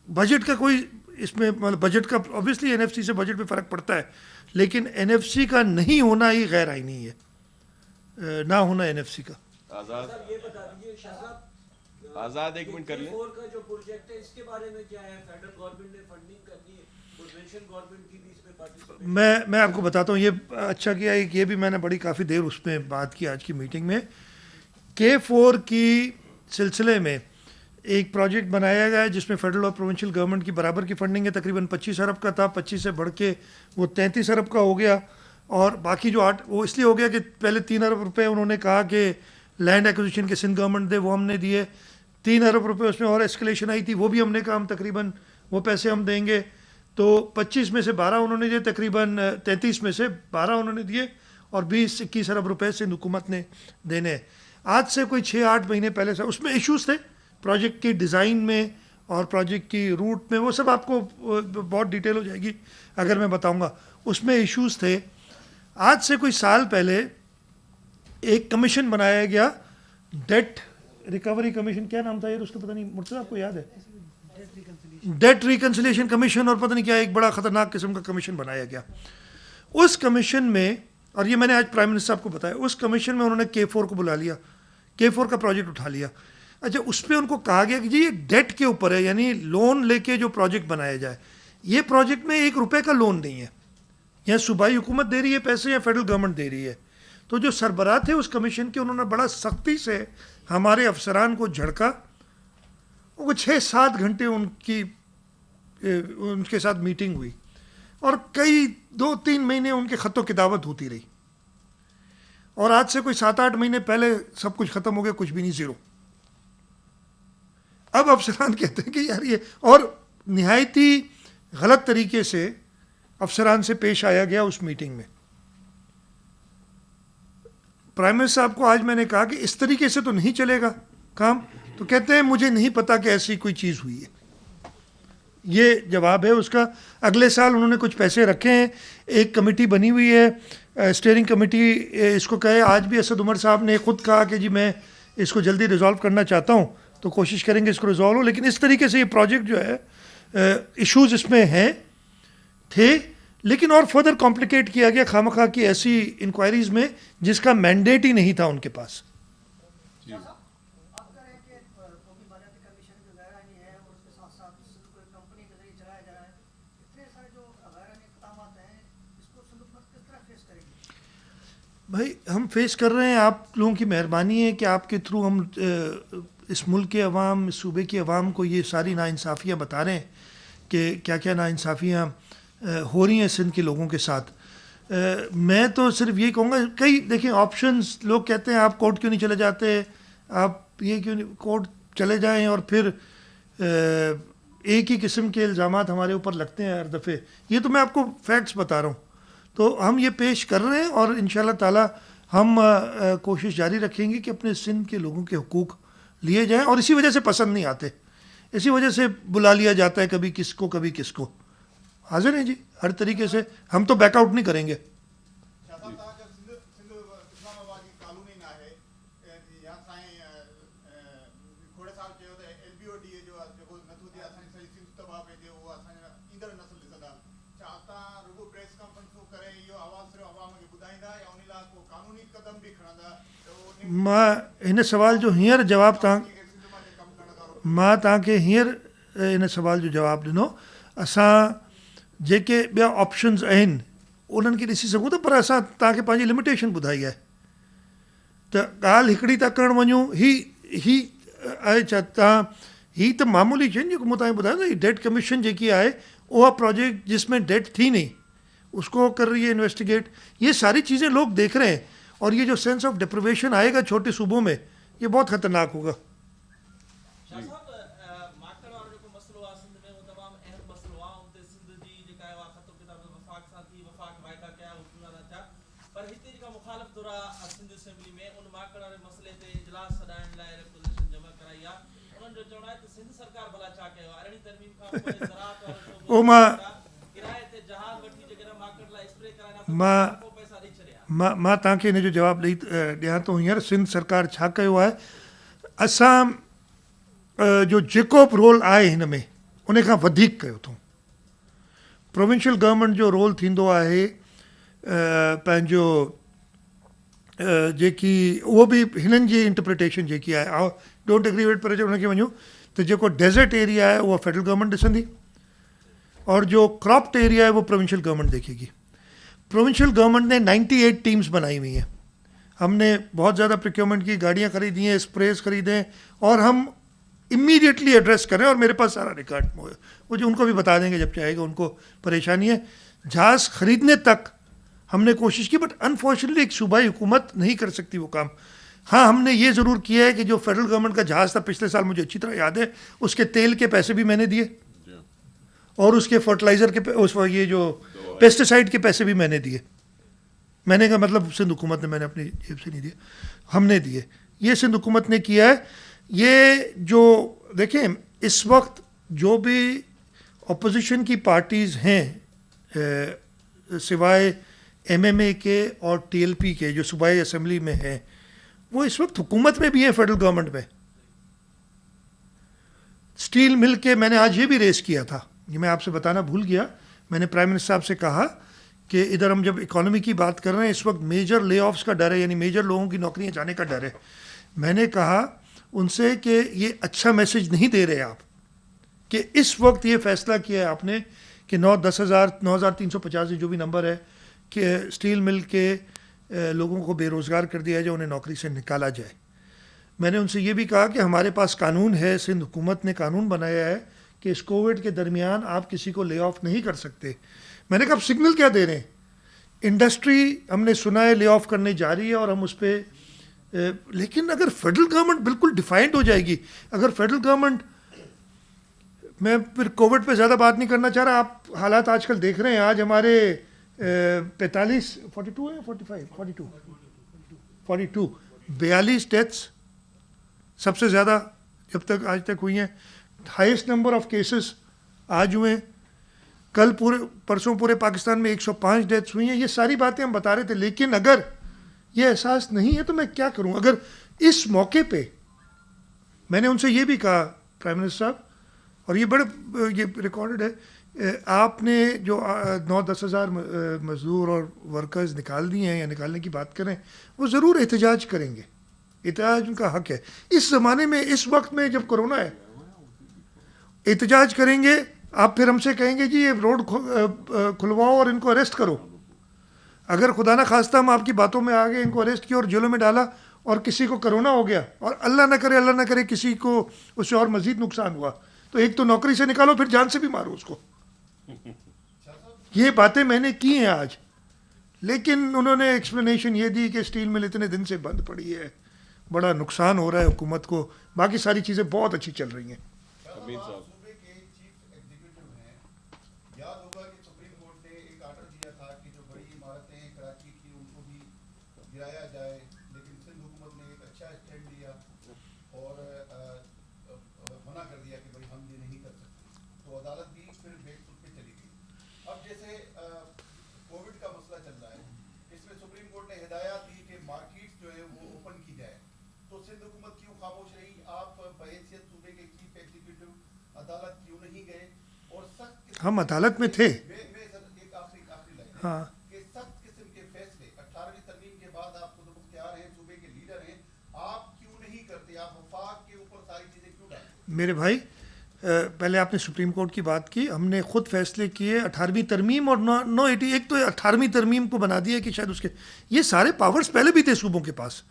बजट का कोई इसमें मतलब बजट का ऑब्वियसली एनएफसी से बजट पे फ़र्क पड़ता है, लेकिन एनएफसी का नहीं होना ही गैर आइनी है, ना होना एनएफसी का। आजाद ये बता दीजिए शाहजाद, आजाद एक मिनट कर लें। K4 का जो प्रोजेक्ट है इसके बारे में क्या है? फेडरल गवर्नमेंट ने फंडिंग करनी है, प्रोविंशियल गवर्नमेंट की भी इसमें पार्टिसिपेट। मैं आपको बताता हूँ, ये अच्छा किया, एक ये भी मैंने बड़ी काफ़ी देर उसमें बात की आज की मीटिंग में। K4 की सिलसिले में एक प्रोजेक्ट बनाया गया है जिसमें फेडरल और प्रोविंशियल गवर्नमेंट की बराबर की फंडिंग है। तकरीबन 25 अरब का था, 25 से बढ़ के वो 33 अरब का हो गया। और बाकी जो 8 वो इसलिए हो गया कि पहले 3 अरब रुपए उन्होंने कहा कि लैंड एक्विजिशन के सिंध गवर्नमेंट दे, वो हमने दिए। 3 अरब रुपए उसमें और एस्केलेशन आई थी, वो भी हमने कहा हम तकरीबन वो पैसे हम देंगे। तो 25 में से 12 उन्होंने दिए, तकरीबन 33 में से 12 उन्होंने दिए, और 20-21 अरब रुपए सिंध हुकूमत ने देने। आज से कोई 6-8 महीने पहले से उसमें इश्यूज़ थे प्रोजेक्ट की डिज़ाइन में और प्रोजेक्ट की रूट में, वो सब आपको बहुत डिटेल हो जाएगी अगर मैं बताऊंगा। उसमें इश्यूज़ थे। आज से कोई साल पहले एक कमीशन बनाया गया, डेट रिकवरी कमीशन, क्या नाम था यार उसका पता नहीं, मुझसे आपको याद है? डेट रिकन्सिलिएशन कमीशन, और पता नहीं क्या एक बड़ा ख़तरनाक किस्म का कमीशन बनाया गया। उस कमीशन में, और ये मैंने आज प्राइम मिनिस्टर साहब को बताया, उस कमीशन में उन्होंने K4 को बुला लिया, K4 का प्रोजेक्ट उठा लिया। अच्छा, उस पर उनको कहा गया कि जी ये डेट के ऊपर है, यानी लोन लेके जो प्रोजेक्ट बनाया जाए। ये प्रोजेक्ट में 1 रुपये का लोन नहीं है, या सूबाई हुकूमत दे रही है पैसे या फेडरल गवर्नमेंट दे रही है। तो जो सरबराह थे उस कमीशन के, उन्होंने बड़ा सख्ती से हमारे अफसरान को झड़का। वो 6-7 घंटे उनके साथ मीटिंग हुई, और कई 2-3 महीने उनके ख़त्तो किताबत होती रही। और आज से कोई 7-8 महीने पहले सब कुछ ख़त्म हो गया, कुछ भी नहीं, ज़ीरो। अब अफसरान कहते हैं कि यार ये, और निहायत ही गलत तरीके से अफसरान से पेश आया गया उस मीटिंग में। प्राइम मिनिस्टर साहब को आज मैंने कहा कि इस तरीके से तो नहीं चलेगा काम, तो कहते हैं मुझे नहीं पता कि ऐसी कोई चीज़ हुई है। ये जवाब है उसका। अगले साल उन्होंने कुछ पैसे रखे हैं, एक कमेटी बनी हुई है, स्टीयरिंग कमेटी इसको कहे। आज भी असद उमर साहब ने खुद कहा कि जी मैं इसको जल्दी रिजॉल्व करना चाहता हूँ, तो कोशिश करेंगे इसको रिजॉल्व हो। लेकिन इस तरीके से ये प्रोजेक्ट जो है, इश्यूज इसमें हैं थे, लेकिन और फर्दर कॉम्प्लिकेट किया गया खामखा की ऐसी इंक्वायरीज में जिसका मैंडेट ही नहीं था उनके पास। भाई हम फेस कर रहे हैं, आप लोगों की मेहरबानी है कि आपके थ्रू हम इस मुल्क के अवाम, इस सूबे की अवाम को ये सारी नाइंसाफ़ियाँ बता रहे हैं कि क्या क्या नाइंसाफ़ियाँ हो रही हैं सिंध के लोगों के साथ। मैं तो सिर्फ ये कहूँगा, कई देखिए ऑप्शंस, लोग कहते हैं आप कोर्ट क्यों नहीं चले जाते, आप ये क्यों नहीं कोर्ट चले जाएं, और फिर एक ही किस्म के इल्ज़ामात हमारे ऊपर लगते हैं हर दफ़े। ये तो मैं आपको फैक्ट्स बता रहा हूँ, तो हम ये पेश कर रहे हैं और इंशाल्लाह ताला हम कोशिश जारी रखेंगे कि अपने सिंध के लोगों के हुकूक लिए जाएं। और इसी वजह से पसंद नहीं आते, इसी वजह से बुला लिया जाता है कभी किसको कभी किसको। हाजिर हैं जी, हर तरीके से हम तो बैकआउट नहीं करेंगे। मां हिन सवाल जो हींअर जवाब मां तव्हांखे हींअर हिन सवाल जो जवाब ॾिनो। असां जेके ॿिया ऑप्शन्स आहिनि उन्हनि खे ॾिसी सघूं था, पर असां तव्हांखे पंहिंजी लिमिटेशन ॿुधाई आहे। त ॻाल्हि हिकिड़ी था करणु वञूं, ही आहे छा तव्हां, ही त मामूली शइ जेको मूं तव्हांखे ॿुधायो न, ही डेट कमीशन जेकी आहे उहा प्रोजेक्ट जिसमें डेट थी नहीं उसको कर रही है इन्वेस्टिगेट। ये सारी चीज़ें लोग देख रहे हैं, और ये जो सेंस ऑफ डिप्रिवेशन आएगा छोटे सूबों में, ये बहुत ख़तरनाक होगा। ओ मां तव्हांखे हिन जो जवाबु ॾियां थो हींअर। सिंध सरकार छा कयो आहे, असां जो जेको बि रोल आहे हिन में उन खां वधीक कयो अथऊं। प्रोविंशियल गवर्नमेंट जो रोल थींदो आहे पंहिंजो जेकी उहो बि हिननि जी इंटरप्रिटेशन जेकी आहे, डोंट एग्री विद, पर हुनखे वञूं त जेको डेजर्ट एरिया है वो फेडरल गवर्नमेंट ॾिसंदी, और जो क्रॉप्ड एरिया है वो प्रोविंशियल गवर्नमेंट देखेगी। प्रोविंशियल गवर्नमेंट ने 98 टीम्स बनाई हुई हैं। हमने बहुत ज़्यादा प्रोक्योरमेंट की, गाड़ियाँ खरीदी हैं, स्प्रेस खरीदे, और हम इमीडिएटली एड्रेस करें, और मेरे पास सारा रिकॉर्ड वो जो उनको भी बता देंगे जब चाहेगा, उनको परेशानी है। जहाज़ खरीदने तक हमने कोशिश की, बट अनफॉर्चुनेटली एक सूबाई हुकूमत नहीं कर सकती वो काम। हाँ, हमने ये ज़रूर किया है कि जो फेडरल गवर्नमेंट का जहाज़ था पिछले साल, मुझे अच्छी तरह याद है, उसके तेल के पैसे भी मैंने दिए, और उसके फर्टिलाइज़र के ये जो पेस्टिसाइड के पैसे भी मैंने दिए। मैंने कहा मतलब सिंध हुकूमत ने, मैंने अपनी जेब से नहीं दिए, हमने दिए, ये सिंध हुकूमत ने किया है। ये जो देखें इस वक्त जो भी अपोजिशन की पार्टीज़ हैं सिवाय MMA के और TLP के जो सूबाई असम्बली में हैं, वो इस वक्त हुकूमत में भी है, फेडरल गवर्नमेंट में। स्टील मिल के मैंने आज ये भी रेस किया था, ये मैं आपसे बताना भूल गया। मैंने प्राइम मिनिस्टर साहब से कहा कि इधर हम जब इकोनॉमी की बात कर रहे हैं, इस वक्त मेजर ले ऑफ्स का डर है, यानी मेजर लोगों की नौकरियां जाने का डर है। मैंने कहा उनसे कि ये अच्छा मैसेज नहीं दे रहे आप कि इस वक्त ये फैसला किया है आपने कि 9,350 जो भी नंबर है कि स्टील मिल के लोगों को बेरोज़गार कर दिया जाए, उन्हें नौकरी से निकाला जाए। मैंने उनसे ये भी कहा कि हमारे पास कानून है, सिंध हुकूमत ने कानून बनाया है कि इस कोविड के दरमियान आप किसी को ले ऑफ नहीं कर सकते। मैंने कहा आप सिग्नल क्या दे रहे हैं? इंडस्ट्री हमने सुना है ले ऑफ करने जा रही है, और हम उस पर लेकिन अगर फेडरल गवर्नमेंट बिल्कुल डिफाइंड हो जाएगी, अगर फेडरल गवर्नमेंट, मैं फिर कोविड पे ज़्यादा बात नहीं करना चाह रहा, आप हालात आजकल देख रहे हैं। आज हमारे 42 है, 45, 42 42 डेथ्स सबसे ज़्यादा जब तक आज तक हुई हैं, हाईएस्ट नंबर ऑफ केसेस आज हुए हैं, कल पूरे परसों पूरे पाकिस्तान में 105 डेथ्स हुई हैं। ये सारी बातें हम बता रहे थे, लेकिन अगर ये एहसास नहीं है तो मैं क्या करूं? अगर इस मौके पे मैंने उनसे ये भी कहा, प्राइम मिनिस्टर साहब, और ये बड़े ये रिकॉर्डेड है, आपने जो 9-10 हज़ार मजदूर और वर्कर्स निकाल दिए हैं या निकालने की बात करें, वो ज़रूर एहतजाज करेंगे, एहतजाज उनका हक है। इस ज़माने में, इस वक्त में जब कोरोना है, एहतजाज करेंगे आप, फिर हमसे कहेंगे जी ये रोड खुलवाओ और इनको अरेस्ट करो। अगर खुदा ना खास्ता हम आपकी बातों में आ गए, इनको अरेस्ट किया और जेलों में डाला और किसी को कोरोना हो गया और अल्लाह ना करे किसी को उससे और मज़ीद नुकसान हुआ, तो एक तो नौकरी से निकालो, फिर जान से भी मारो उसको। ये बातें मैंने की हैं आज, लेकिन उन्होंने एक्सप्लेनेशन ये दी कि स्टील मिल इतने दिन से बंद पड़ी है, बड़ा नुकसान हो रहा है हुकूमत को, बाकी सारी चीज़ें बहुत अच्छी चल रही हैं। अमीन साहब, सूबे के चीफ एग्जीक्यूटिव हैं, याद होगा कि सुप्रीम कोर्ट ने एक ऑर्डर दिया था कि जो बड़ी इमारतें कराची की उनको भी गिराया जाए, लेकिन सिंध हुकूमत ने एक अच्छा स्टैंड लिया और मना कर दिया कि भाई हम ये नहीं कर सकते, तो अदालत भी फिर बेकसूद पे चली गई। अब जैसे कोविड का मसला चल रहा है, इसमें सुप्रीम कोर्ट ने हिदायत दी कि मार्केट्स जो है वो ओपन की जाए, तो सिंध हुकूमत क्यों खामोश रही? आप बहैसियत सूबे के चीफ एग्जीक्यूटिव अदालत क्यों नहीं गए? और सख्त हम अदालत में थे। एक आखिरी लाइन हाँ, कि सख्त किस्म के फैसले 18वीं तरमीम के बाद आप खुद मुख्तियार हैं, सूबे के लीडर हैं, आप क्यों नहीं करते? आप वफाक के ऊपर सारी चीजें क्यों डालते? मेरे भाई, पहले आपने सुप्रीम कोर्ट की बात की, हमने खुद फैसले किए 18वीं तरमीम और 980, एक तो 18वीं तरमीम को बना दिया कि शायद उसके ये सारे पावर्स पहले भी थे सूबों के पास।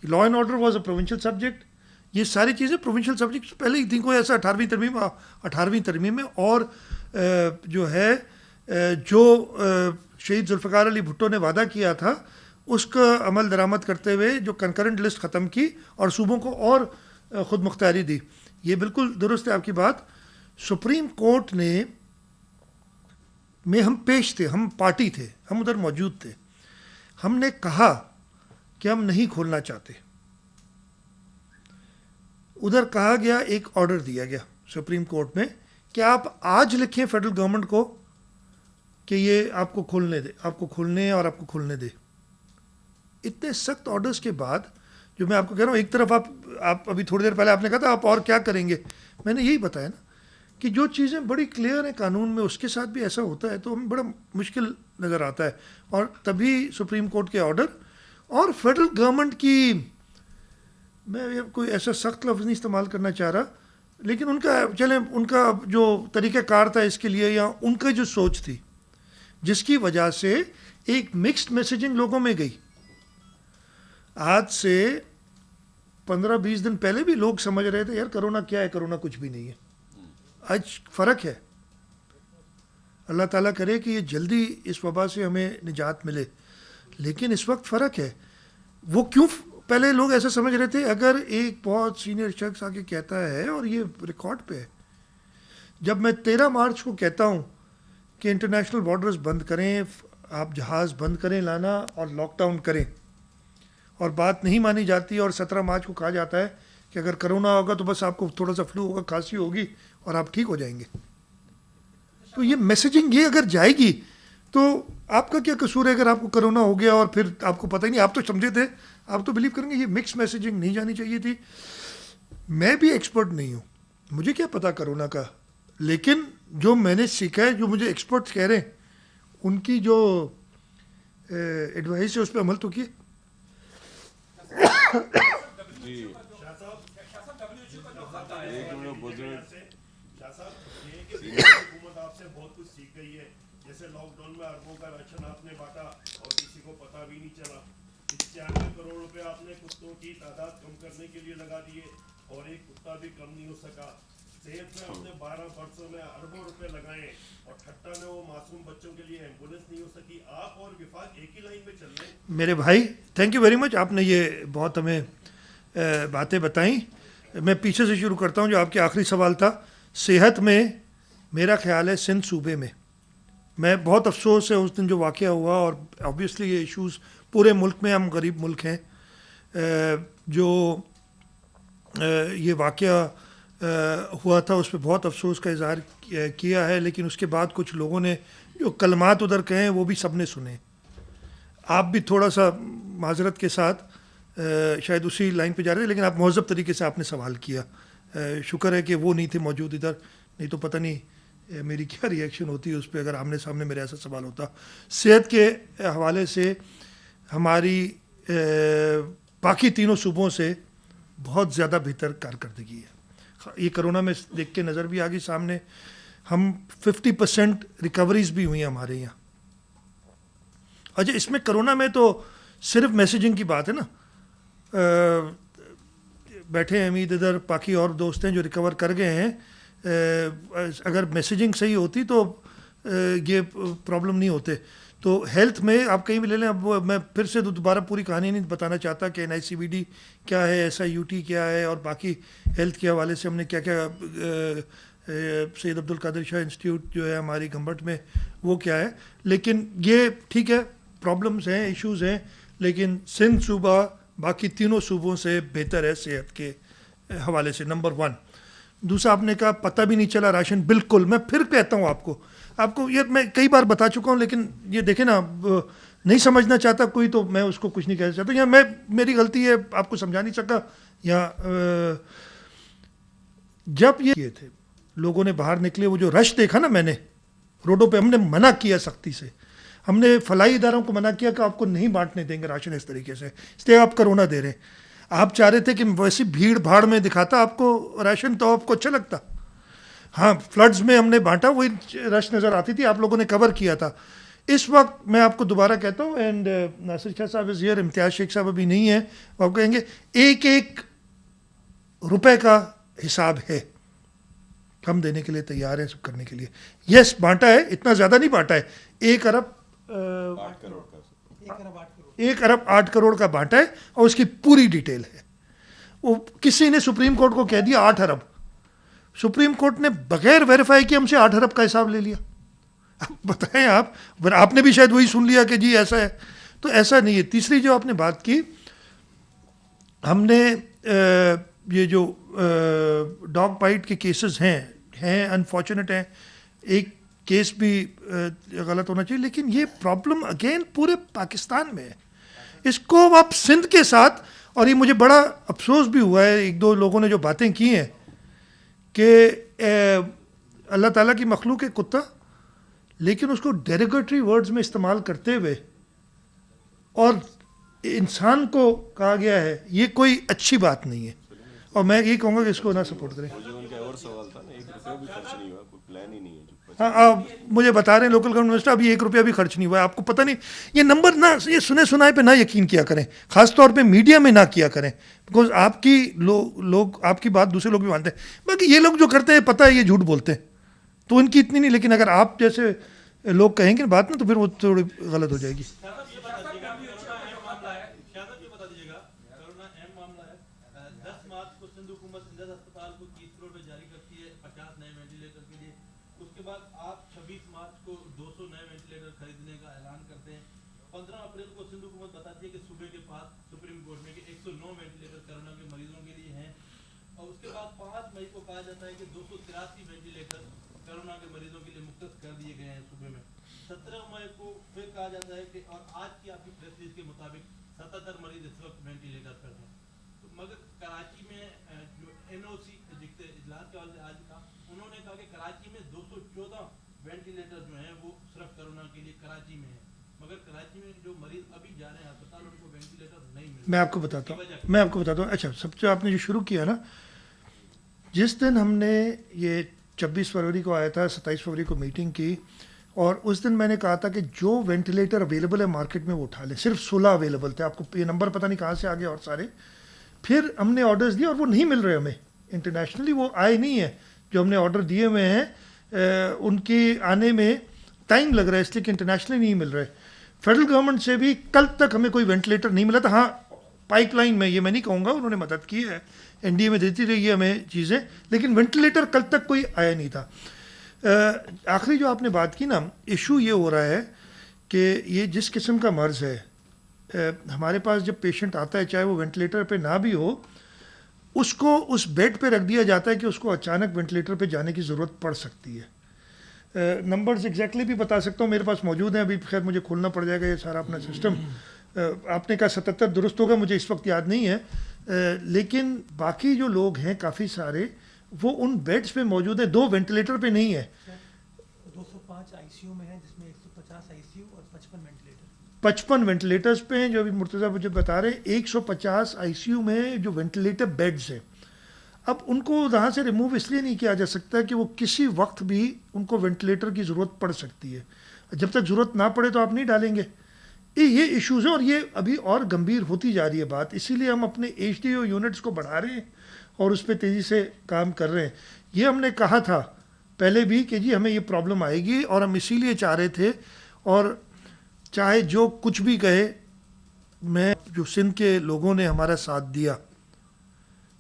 Law and order was a provincial subject, ये सारी चीज़ें प्रोविंशियल सब्जेक्ट पहले ही थी। कोई ऐसा 18वीं तरमीम में और जो है जो शहीद जुल्फ़िकार अली भुट्टो ने वादा किया था उसका अमल दरामद करते हुए जो कंकरेंट लिस्ट ख़त्म की और सूबों को और ख़ुद मुख्तारी दी, ये बिल्कुल दुरुस्त है आपकी बात। सुप्रीम कोर्ट ने में हम पेश थे, हम पार्टी थे, हम उधर मौजूद थे। हमने कहा कि हम नहीं खोलना चाहते, उधर कहा गया, एक ऑर्डर दिया गया सुप्रीम कोर्ट में कि आप आज लिखें फेडरल गवर्नमेंट को कि ये आपको खोलने दे, आपको खोलने और आपको खोलने दे। इतने सख्त ऑर्डर्स के बाद, जो मैं आपको कह रहा हूँ, एक तरफ आप अभी थोड़ी देर पहले आपने कहा था आप और क्या करेंगे, मैंने यही बताया ना कि जो चीज़ें बड़ी क्लियर हैं कानून में, उसके साथ भी ऐसा होता है तो हमें बड़ा मुश्किल नज़र आता है। और तभी सुप्रीम कोर्ट के ऑर्डर और फेडरल गवर्नमेंट की, मैं कोई ऐसा सख्त लफ्ज़ नहीं इस्तेमाल करना चाह रहा, लेकिन उनका, चले उनका जो तरीक़ाकार था इसके लिए, या उनका जो सोच थी, जिसकी वजह से एक मिक्स्ड मैसेजिंग लोगों में गई। आज से 15-20 दिन पहले भी लोग समझ रहे थे यार कोरोना क्या है, कोरोना कुछ भी नहीं है। आज फ़र्क है। अल्लाह ताला करे कि ये जल्दी इस वबा से हमें निजात मिले, लेकिन इस वक्त फ़र्क है। वो क्यों, पहले लोग ऐसा समझ रहे थे, अगर एक बहुत सीनियर शख्स आके कहता है, और ये रिकॉर्ड पे है, जब मैं 13 मार्च को कहता हूँ कि इंटरनेशनल बॉर्डर्स बंद करें, आप जहाज़ बंद करें लाना और लॉकडाउन करें, और बात नहीं मानी जाती, और 17 मार्च को कहा जाता है कि अगर कोरोना होगा तो बस आपको थोड़ा सा फ्लू होगा, खांसी होगी और आप ठीक हो जाएंगे। तो ये मैसेजिंग ये अगर जाएगी तो आपका क्या कसूर है? अगर आपको कोरोना हो गया और फिर आपको पता ही नहीं, आप तो समझे थे, आप तो बिलीव करेंगे। ये मिक्स मैसेजिंग नहीं जानी चाहिए थी। मैं भी एक्सपर्ट नहीं हूँ, मुझे क्या पता कोरोना का, लेकिन जो मैंने सीखा है, जो मुझे एक्सपर्ट्स कह रहे हैं, उनकी जो एडवाइस है उस पर अमल तो किए। हुकूमत आपसे बहुत कुछ सीख गई है। जैसे लॉकडाउन में अरबों का राशन आपने बांटा और किसी को पता भी नहीं चला। 95 करोड़ रुपए आपने कुत्तों की तादाद कम करने के लिए लगा दिए और एक कुत्ता भी कम नहीं हो सका। सेहत में आपने 12 वर्षों में अरबों रुपए लगाए और ठट्टा में वो मासूम बच्चों के लिए एम्बुलेंस नहीं हो सकी। आप और विफाक एक ही लाइन में चल रहे हैं। मेरे भाई थैंक यू वेरी मच, आपने ये बहुत हमें बातें बताई। मैं पीछे से शुरू करता हूँ, जो आपके आखिरी सवाल था। सेहत में मेरा ख्याल है सिंध सूबे में, मैं बहुत अफसोस है उस दिन जो वाक़या हुआ, और ऑब्वियसली ये इश्यूज़ पूरे मुल्क में, हम गरीब मुल्क हैं, जो ये वाक़या हुआ था उस पर बहुत अफसोस का इज़हार किया है, लेकिन उसके बाद कुछ लोगों ने जो कलमात उधर कहे वो भी सब ने सुने। आप भी थोड़ा सा माजरत के साथ शायद उसी लाइन पे जा रहे थे, लेकिन आप महज़ब तरीके से आपने सवाल किया। शुक्र है कि वो नहीं थे मौजूद इधर, नहीं तो पता नहीं मेरी क्या रिएक्शन होती उस पर अगर आमने सामने मेरे ऐसा सवाल होता। सेहत के हवाले से हमारी बाकी तीनों सूबों से बहुत ज़्यादा बेहतर कारकर्दगी है। ये कोरोना में देख के नज़र भी आ गई सामने, हम 50% रिकवरीज भी हुई हमारे यहाँ। अच्छा, इसमें कोरोना में तो सिर्फ मैसेजिंग की बात है ना, बैठे हैं अमीद इधर, बाकी और दोस्त हैं जो रिकवर कर गए हैं। अगर मैसेजिंग सही होती तो ये प्रॉब्लम नहीं होते। तो हेल्थ में आप कहीं भी ले लें, अब मैं फिर से दोबारा पूरी कहानी नहीं बताना चाहता कि NICVD क्या है, SIUT क्या है, और बाकी हेल्थ के हवाले से हमने क्या क्या सैयद अब्दुल कादिर शाह इंस्टीट्यूट जो है हमारी गंबट में वो क्या है। लेकिन ये ठीक है, प्रॉब्लम्स हैं, इश्यूज़ हैं, लेकिन सिंध सूबा बाकी तीनों सूबों से बेहतर है सेहत के हवाले से, नंबर 1। दूसरा, आपने कहा पता भी नहीं चला राशन, बिल्कुल, मैं फिर कहता हूँ आपको ये मैं कई बार बता चुका हूँ, लेकिन ये देखें ना, नहीं समझना चाहता कोई तो मैं उसको कुछ नहीं कहना चाहता, या मेरी गलती है, आपको समझा नहीं सका। या जब ये किए थे लोगों ने बाहर निकले, वो जो रश देखा ना मैंने रोडों पे, हमने मना किया सख्ती से, हमने फलाई इदारों को मना किया कि आपको नहीं बांटने देंगे राशन इस तरीके से, इसलिए आप कोरोना दे रहे हैं। आप चाह रहे थे कि वैसी भीड़ भाड़ में दिखाता आपको राशन तो आपको अच्छा लगता। हाँ, फ्लड्स में हमने बांटा, वही रश नज़र आती थी, आप लोगों ने कवर किया था। इस वक्त मैं आपको दोबारा कहता हूँ, एंड नासिर शाह साहब इज़ हियर, इम्तियाज़ शेख साहब अभी नहीं है, वो आप कहेंगे एक एक रुपए का हिसाब है, हम देने के लिए तैयार हैं, सब करने के लिए। यस, बांटा है, इतना ज़्यादा नहीं बांटा है, 1 अरब 8 करोड़ का बांटा है, और उसकी पूरी डिटेल है। वो किसी ने सुप्रीम कोर्ट को कह दिया 8 अरब, सुप्रीम कोर्ट ने बगैर वेरीफाई किए हमसे 8 अरब का हिसाब ले लिया। अब बताएं आपने भी शायद वही सुन लिया कि जी ऐसा है, तो ऐसा नहीं है। तीसरी जो आपने बात की, हमने ये जो डॉग बाइट के केसेस हैं अनफॉर्चुनेट हैं, एक केस भी गलत होना चाहिए, लेकिन ये प्रॉब्लम अगेन पूरे पाकिस्तान में है। इसको आप सिंध के साथ, और ये मुझे बड़ा अफसोस भी हुआ है, 1-2 लोगों ने जो बातें की हैं कि अल्लाह ताला की मखलूक है कुत्ता, लेकिन उसको डेरोगेटरी वर्ड्स में इस्तेमाल करते हुए और इंसान को कहा गया है, ये कोई अच्छी बात नहीं है, और मैं यही कहूँगा कि इसको ना सपोर्ट करें। और सवाल था ना, 1 रुपया भी खर्च नहीं हुआ, कोई प्लान ही नहीं है। हाँ, आप मुझे बता रहे हैं लोकल गवर्नमेंट मिनिस्टर अभी 1 रुपया भी खर्च नहीं हुआ है, आपको पता नहीं। ये नंबर ना, ये सुने सुनाए पे ना यकीन किया करें, खासतौर पे मीडिया में ना किया करें, बिकॉज आपकी लोग आपकी बात दूसरे लोग भी मानते हैं, बाकी ये लोग जो करते हैं पता है ये झूठ बोलते हैं, तो उनकी इतनी नहीं, लेकिन अगर आप जैसे लोग कहेंगे बात ना तो फिर वो थोड़ी गलत हो जाएगी। जाता है कि और आज की आपकी प्रेस रिलीज के मुताबिक 77 मरीज इस वक्त वेंटिलेटर पर हैं, तो मगर कराची में जो NOC इजलास के वाले आज का, उन्होंने कहा कि कराची में 214 वेंटिलेटर जो हैं वो सिर्फ कोरोना के लिए कराची में है, मगर कराची में जो मरीज अभी जा रहे हैं अस्पताल उनको वेंटिलेटर नहीं मिल रहा। मैं आपको बताता हूँ। अच्छा, सबसे आपने जो शुरू किया ना, जिस दिन हमने ये 26 फरवरी को आया था, 27 फरवरी को मीटिंग की, और उस दिन मैंने कहा था कि जो वेंटिलेटर अवेलेबल है मार्केट में वो उठा लें। सिर्फ 16 अवेलेबल थे, आपको ये नंबर पता नहीं कहाँ से आ गया और सारे। फिर हमने ऑर्डर्स दिए और वो नहीं मिल रहे हमें इंटरनेशनली, वो आए नहीं है जो हमने ऑर्डर दिए हुए हैं, उनके आने में टाइम लग रहा है, इसलिए कि इंटरनेशनली नहीं मिल रहे। फेडरल गवर्नमेंट से भी कल तक हमें कोई वेंटिलेटर नहीं मिला था। हाँ, पाइपलाइन में, ये मैं नहीं कहूँगा, उन्होंने मदद की है, NDA में देती रही है हमें चीज़ें, लेकिन वेंटिलेटर कल तक कोई आया नहीं था। आखिरी जो आपने बात की ना, इशू ये हो रहा है कि ये जिस किस्म का मर्ज़ है, हमारे पास जब पेशेंट आता है, चाहे वो वेंटिलेटर पे ना भी हो, उसको उस बेड पे रख दिया जाता है कि उसको अचानक वेंटिलेटर पे जाने की ज़रूरत पड़ सकती है। नंबर्स एग्जैक्टली भी बता सकता हूँ, मेरे पास मौजूद हैं, अभी खैर मुझे खोलना पड़ जाएगा ये सारा अपना सिस्टम। आपने कहा 77 दुरुस्त होगा, मुझे इस वक्त याद नहीं है, लेकिन बाकी जो लोग हैं काफ़ी सारे वो उन बेड्स पे मौजूद हैं, 2 वेंटिलेटर पे नहीं है। 205 आईसीयू में है, जिसमें 150 आईसीयू और 55 वेंटिलेटर। 55 वेंटिलेटर्स पे हैं, जो अभी मुर्तज़ा मुझे बता रहे हैं। 150 आईसीयू में जो वेंटिलेटर बेड्स हैं, अब उनको वहाँ से रिमूव इसलिए नहीं किया जा सकता कि वो किसी वक्त भी उनको वेंटिलेटर की ज़रूरत पड़ सकती है। जब तक ज़रूरत ना पड़े तो आप नहीं डालेंगे। ये इश्यूज़ हैं और ये अभी और गंभीर होती जा रही है बात, इसीलिए हम अपने HDO यूनिट्स को बढ़ा रहे हैं और उस पर तेज़ी से काम कर रहे हैं। ये हमने कहा था पहले भी कि जी हमें ये प्रॉब्लम आएगी और हम इसीलिए चाह रहे थे, और चाहे जो कुछ भी कहे, मैं जो सिंध के लोगों ने हमारा साथ दिया,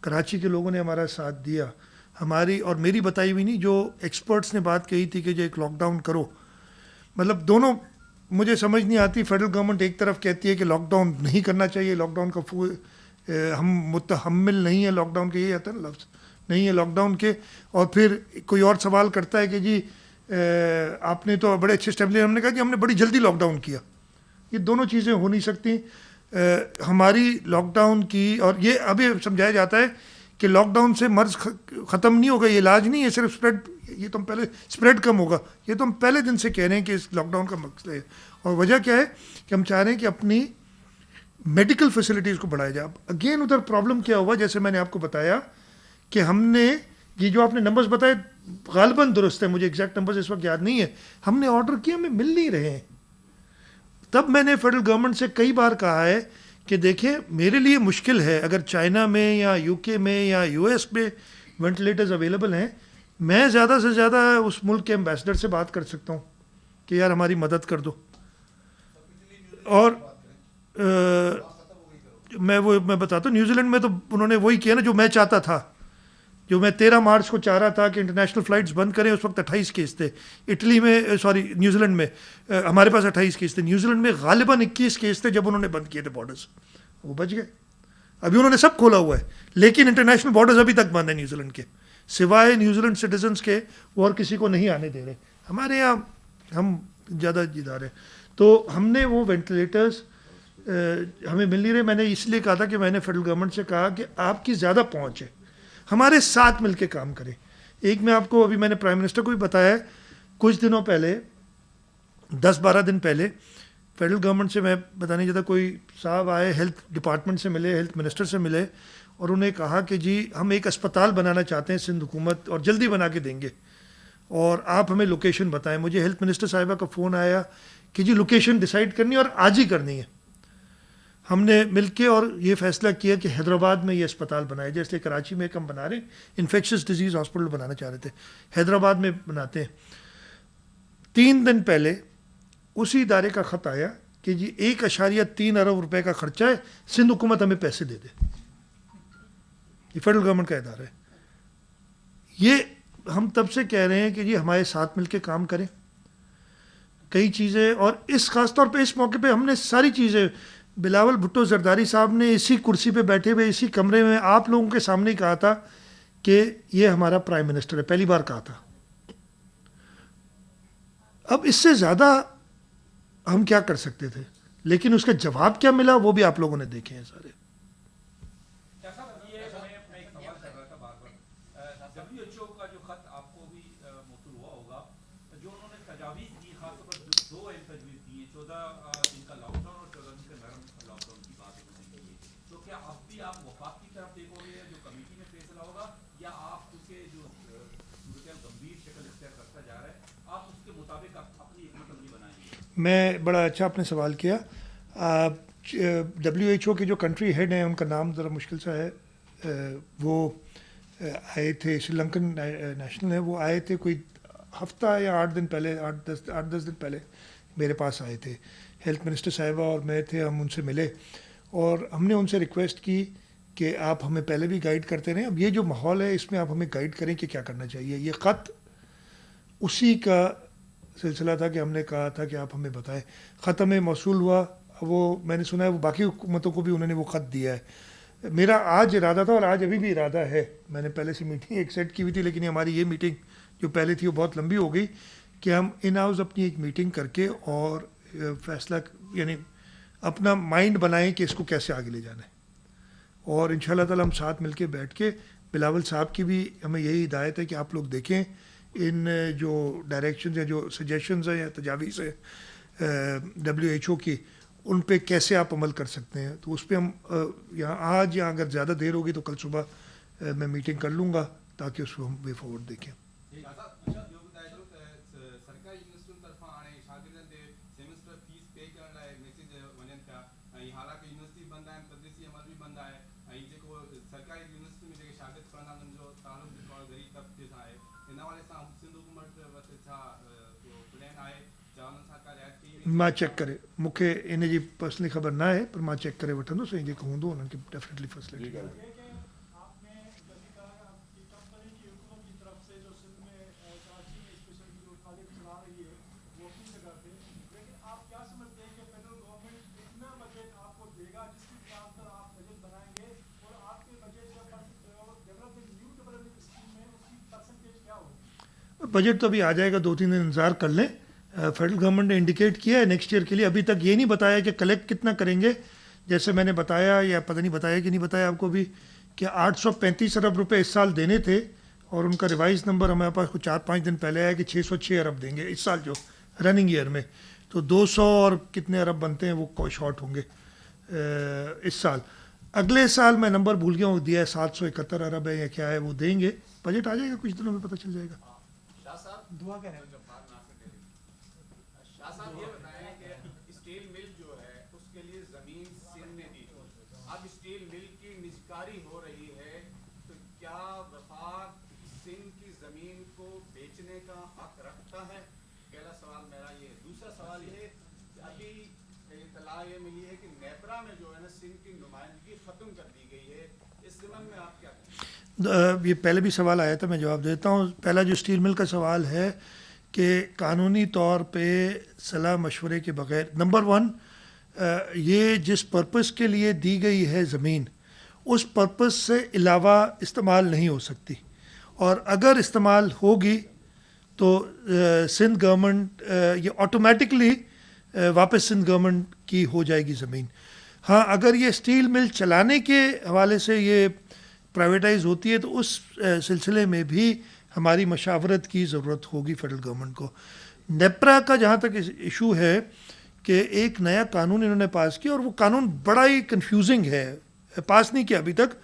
कराची के लोगों ने हमारा साथ दिया, हमारी और मेरी बताई हुई नहीं, जो एक्सपर्ट्स ने बात कही थी कि जो एक लॉकडाउन करो, मतलब दोनों मुझे समझ नहीं आती। फेडरल गवर्नमेंट एक तरफ कहती है कि लॉकडाउन नहीं करना चाहिए, लॉकडाउन का हम मुतहम्मिल नहीं है लॉकडाउन के, ये आता है ना लफ्ज़, नहीं है लॉकडाउन के, और फिर कोई और सवाल करता है कि जी आपने तो बड़े अच्छे स्टेप लिए, हमने कहा कि हमने बड़ी जल्दी लॉकडाउन किया। ये दोनों चीज़ें हो नहीं सकती। हमारी लॉकडाउन की, और ये अभी समझाया जाता है कि लॉकडाउन से मर्ज ख़त्म नहीं होगा, ये इलाज नहीं है, सिर्फ स्प्रेड, ये तो हम पहले स्प्रेड कम होगा, ये तो हम पहले दिन से कह रहे हैं कि इस लॉकडाउन का मकसद है। और वजह क्या है कि हम चाह रहे हैं कि अपनी मेडिकल फैसिलिटीज़ को बढ़ाया जाए। अगेन उधर प्रॉब्लम क्या हुआ, जैसे मैंने आपको बताया कि हमने ये जो आपने नंबर्स बताए गालिबन दुरुस्त है, मुझे एग्जैक्ट नंबर्स इस वक्त याद नहीं है, हमने ऑर्डर किया, हमें मिल नहीं रहे हैं। तब मैंने फेडरल गवर्नमेंट से कई बार कहा है कि देखिए मेरे लिए मुश्किल है, अगर चाइना में या UK में या US में वेंटिलेटर्स अवेलेबल हैं, मैं ज़्यादा से ज़्यादा उस मुल्क के एम्बेसडर से बात कर सकता हूँ कि यार हमारी मदद कर दो। और मैं बताता हूँ, न्यूजीलैंड में तो उन्होंने वही किया ना जो मैं चाहता था, जो मैं 13 मार्च को चाह रहा था कि इंटरनेशनल फ़्लाइट्स बंद करें। उस वक्त 28 केस थे इटली में, सॉरी न्यूजीलैंड में, हमारे पास 28 केस थे, न्यूजीलैंड में गालिबन 21 केस थे जब उन्होंने बंद किए थे बॉर्डर्स, वो बच गए। अभी उन्होंने सब खोला हुआ है, लेकिन इंटरनेशनल बॉर्डर्स अभी तक बंद है न्यूजीलैंड के, सिवाय न्यूजीलैंड सिटीजन्स के वो और किसी को नहीं आने दे रहे। हमारे यहाँ हम ज़्यादा जिदार हैं, तो हमने वो वेंटिलेटर्स हमें मिल नहीं रहे। मैंने इसलिए कहा था कि मैंने फेडरल गवर्नमेंट से कहा कि आपकी ज़्यादा पहुँच है, हमारे साथ मिलके काम करें। एक मैं आपको, अभी मैंने प्राइम मिनिस्टर को भी बताया, कुछ दिनों पहले 10-12 दिन पहले फेडरल गवर्नमेंट से मैं बताने चाहता, कोई साहब आए, हेल्थ डिपार्टमेंट से मिले, हेल्थ मिनिस्टर से मिले, और उन्हें कहा कि जी हम एक अस्पताल बनाना चाहते हैं सिंध हुकूमत, और जल्दी बना के देंगे, और आप हमें लोकेशन बताएं। मुझे हेल्थ मिनिस्टर साहिबा का फ़ोन आया कि जी लोकेशन डिसाइड करनी है और आज ही करनी है। हमने मिलके और ये फ़ैसला किया कि हैदराबाद में ये अस्पताल बनाया, जैसे कराची में एक हम बना रहे हैं, इन्फेक्शस डिजीज़ हॉस्पिटल बनाना चाह रहे थे, हैदराबाद में बनाते हैं। 3 दिन पहले उसी इदारे का ख़त आया कि जी 1.3 अरब रुपए का खर्चा है, सिंध हुकूमत हमें पैसे दे दे। ये फेडरल गवर्नमेंट का इदारा है। ये हम तब से कह रहे हैं कि जी हमारे साथ मिलके काम करें कई चीज़ें, और इस ख़ास तौर पे इस मौके पे हमने सारी चीज़ें, बिलावल भुट्टो जरदारी साहब ने इसी कुर्सी पे बैठे हुए इसी कमरे में आप लोगों के सामने कहा था कि ये हमारा प्राइम मिनिस्टर है, पहली बार कहा था। अब इससे ज़्यादा हम क्या कर सकते थे, लेकिन उसका जवाब क्या मिला वो भी आप लोगों ने देखे हैं सारे। WHO का जो खत आपको भी मौसूल हुआ होगा, जो उन्होंने तजावीज़ की, खासतौर पर 2 अहम तजवीज़ दी, 14 दिन का लॉकडाउन और 14 दिन का नरम लॉकडाउन की बात उन्होंने की है, तो क्या अब भी आप वफाक की तरफ देखोगे जो कमेटी में फैसला होगा, या आप क्योंकि जो सूरत गंभीर शक्ल इख्तियार करता जा रहा है, आप उसके मुताबिक अपनी एक मुकम्मल बनाएंगे? मैं बड़ा अच्छा आपने सवाल किया। WHO के जो कंट्री हेड हैं, उनका नाम ज़रा मुश्किल सा है, वो आए थे, श्रीलंकन नेशनल है, वो आए थे कोई हफ्ता या 8 दिन पहले, 8-10 दिन पहले मेरे पास आए थे। हेल्थ मिनिस्टर साहिबा और मैं थे, हम उनसे मिले और हमने उनसे रिक्वेस्ट की कि आप हमें पहले भी गाइड करते रहें, अब ये जो माहौल है इसमें आप हमें गाइड करें कि क्या करना चाहिए। ये ख़त उसी का सिलसिला था कि हमने कहा था कि आप हमें बताएं। ख़त हमें मौसूल हुआ वो मैंने सुना है वो बाकी हुकूमतों को भी उन्होंने वो ख़त दिया है। मेरा आज इरादा था और आज अभी भी इरादा है, मैंने पहले से मीटिंग एक सेट की हुई थी, लेकिन हमारी ये मीटिंग जो पहले थी वो बहुत लंबी हो गई, कि हम इन हाउस अपनी एक मीटिंग करके और फैसला यानी अपना माइंड बनाएं कि इसको कैसे आगे ले जाना है। और इंशाल्लाह ताला हम साथ मिलके बैठ के, बिलावल साहब की भी हमें यही हिदायत है कि आप लोग देखें इन जो डायरेक्शन या जो सजेशंस हैं या तजावीज़ हैं WHO की, उन पे कैसे आप अमल कर सकते हैं। तो उस पर हम यहाँ आज या अगर ज़्यादा देर होगी तो कल सुबह मैं मीटिंग कर लूँगा ताकि उसको हम वे फॉरवर्ड देखें। सरकारी यूनिवर्सिटी तरफा हाणे शागिर्दनि ते सेमेस्टर फीस पे करण लाइ मैसेज वञनि पिया, ऐं हालांकि यूनिवर्सिटी बंदि आहिनि, तदरीसी अमल बि बंदि आहे, ऐं जेको सरकारी यूनिवर्सिटी में जेके शागिर्द पढ़ंदा उन्हनि जो तालुक जेको आहे ग़रीब तबके सां आहे, इन हवाले सां सिंध हुकूमत वटि छा प्लान आहे, छा उन्हनि सां का रियायत कई? मां चेक करे, मूंखे इन जी पर्सनली ख़बर न आहे, पर मां चेक करे वठंदुसि ऐं जेको हूंदो उन्हनि खे डेफिनेटली फैसिलिटी। बजट तो अभी आ जाएगा, 2-3 दिन इंतज़ार कर लें। फेडरल गवर्नमेंट ने इंडिकेट किया है नेक्स्ट ईयर के लिए, अभी तक ये नहीं बताया कि कलेक्ट कितना करेंगे। जैसे मैंने बताया या पता नहीं बताया कि नहीं बताया आपको भी, कि 835 अरब रुपए इस साल देने थे और उनका रिवाइज नंबर हमारे पास कुछ 4-5 दिन पहले आया कि 606 अरब देंगे इस साल जो रनिंग ईयर में। तो 200 और कितने अरब बनते हैं वो कोई शॉर्ट होंगे इस साल। अगले साल मैं नंबर भूल गया हूँ, दिया है 771 अरब है या क्या है, वो देंगे। बजट आ जाएगा, कुछ दिनों में पता चल जाएगा। दुआ करें। शाह साहब ये बताएं कि स्टील मिल जो है उसके लिए जमीन सिंध ने दी, अब स्टील मिल की निजकारी हो रही है, तो क्या वफाक सिंध की जमीन को बेचने का हक रखता है? पहला सवाल मेरा ये। दूसरा सवाल ये, अभी इत्तला ये मिली है कि नेपरा में जो है ना सिंध की नुमाइंदगी खत्म कर दी गई है, इस ज़िम्मन में आप क्या कहें? ये पहले भी सवाल आया था, मैं जवाब देता हूँ। पहला जो स्टील मिल का सवाल है कि कानूनी तौर पे सलाह मशवरे के बग़ैर, नंबर 1 ये जिस पर्पस के लिए दी गई है ज़मीन, उस पर्पस से अलावा इस्तेमाल नहीं हो सकती, और अगर इस्तेमाल होगी तो सिंध गवर्नमेंट ये ऑटोमेटिकली वापस सिंध गवर्नमेंट की हो जाएगी ज़मीन। हाँ, अगर ये स्टील मिल चलाने के हवाले से ये प्राइवेटाइज होती है तो उस सिलसिले में भी हमारी मशावरत की ज़रूरत होगी फेडरल गवर्नमेंट को। नेपरा का जहाँ तक इशू है कि एक नया कानून इन्होंने पास किया और वो कानून बड़ा ही कंफ्यूजिंग है, पास नहीं किया अभी तक,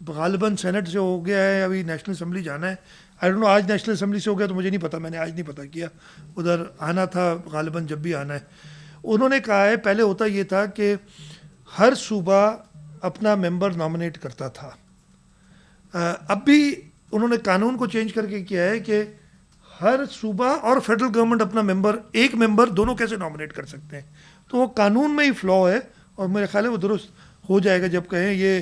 गालिबन सेनेट से हो गया है, अभी नेशनल असम्बली जाना है। आई डोंट नो आज नेशनल असम्बली से हो गया तो मुझे नहीं पता, मैंने आज नहीं पता किया, उधर आना था गालिबन जब भी आना है। उन्होंने कहा है, पहले होता ये था कि हर सूबा अपना मेंबर नॉमिनेट करता था, अब भी उन्होंने कानून को चेंज करके किया है कि हर सूबा और फेडरल गवर्नमेंट अपना मेंबर, एक मेंबर दोनों कैसे नॉमिनेट कर सकते हैं। तो वो कानून में ही फ्लॉ है और मेरे ख्याल है वो दुरुस्त हो जाएगा जब कहें ये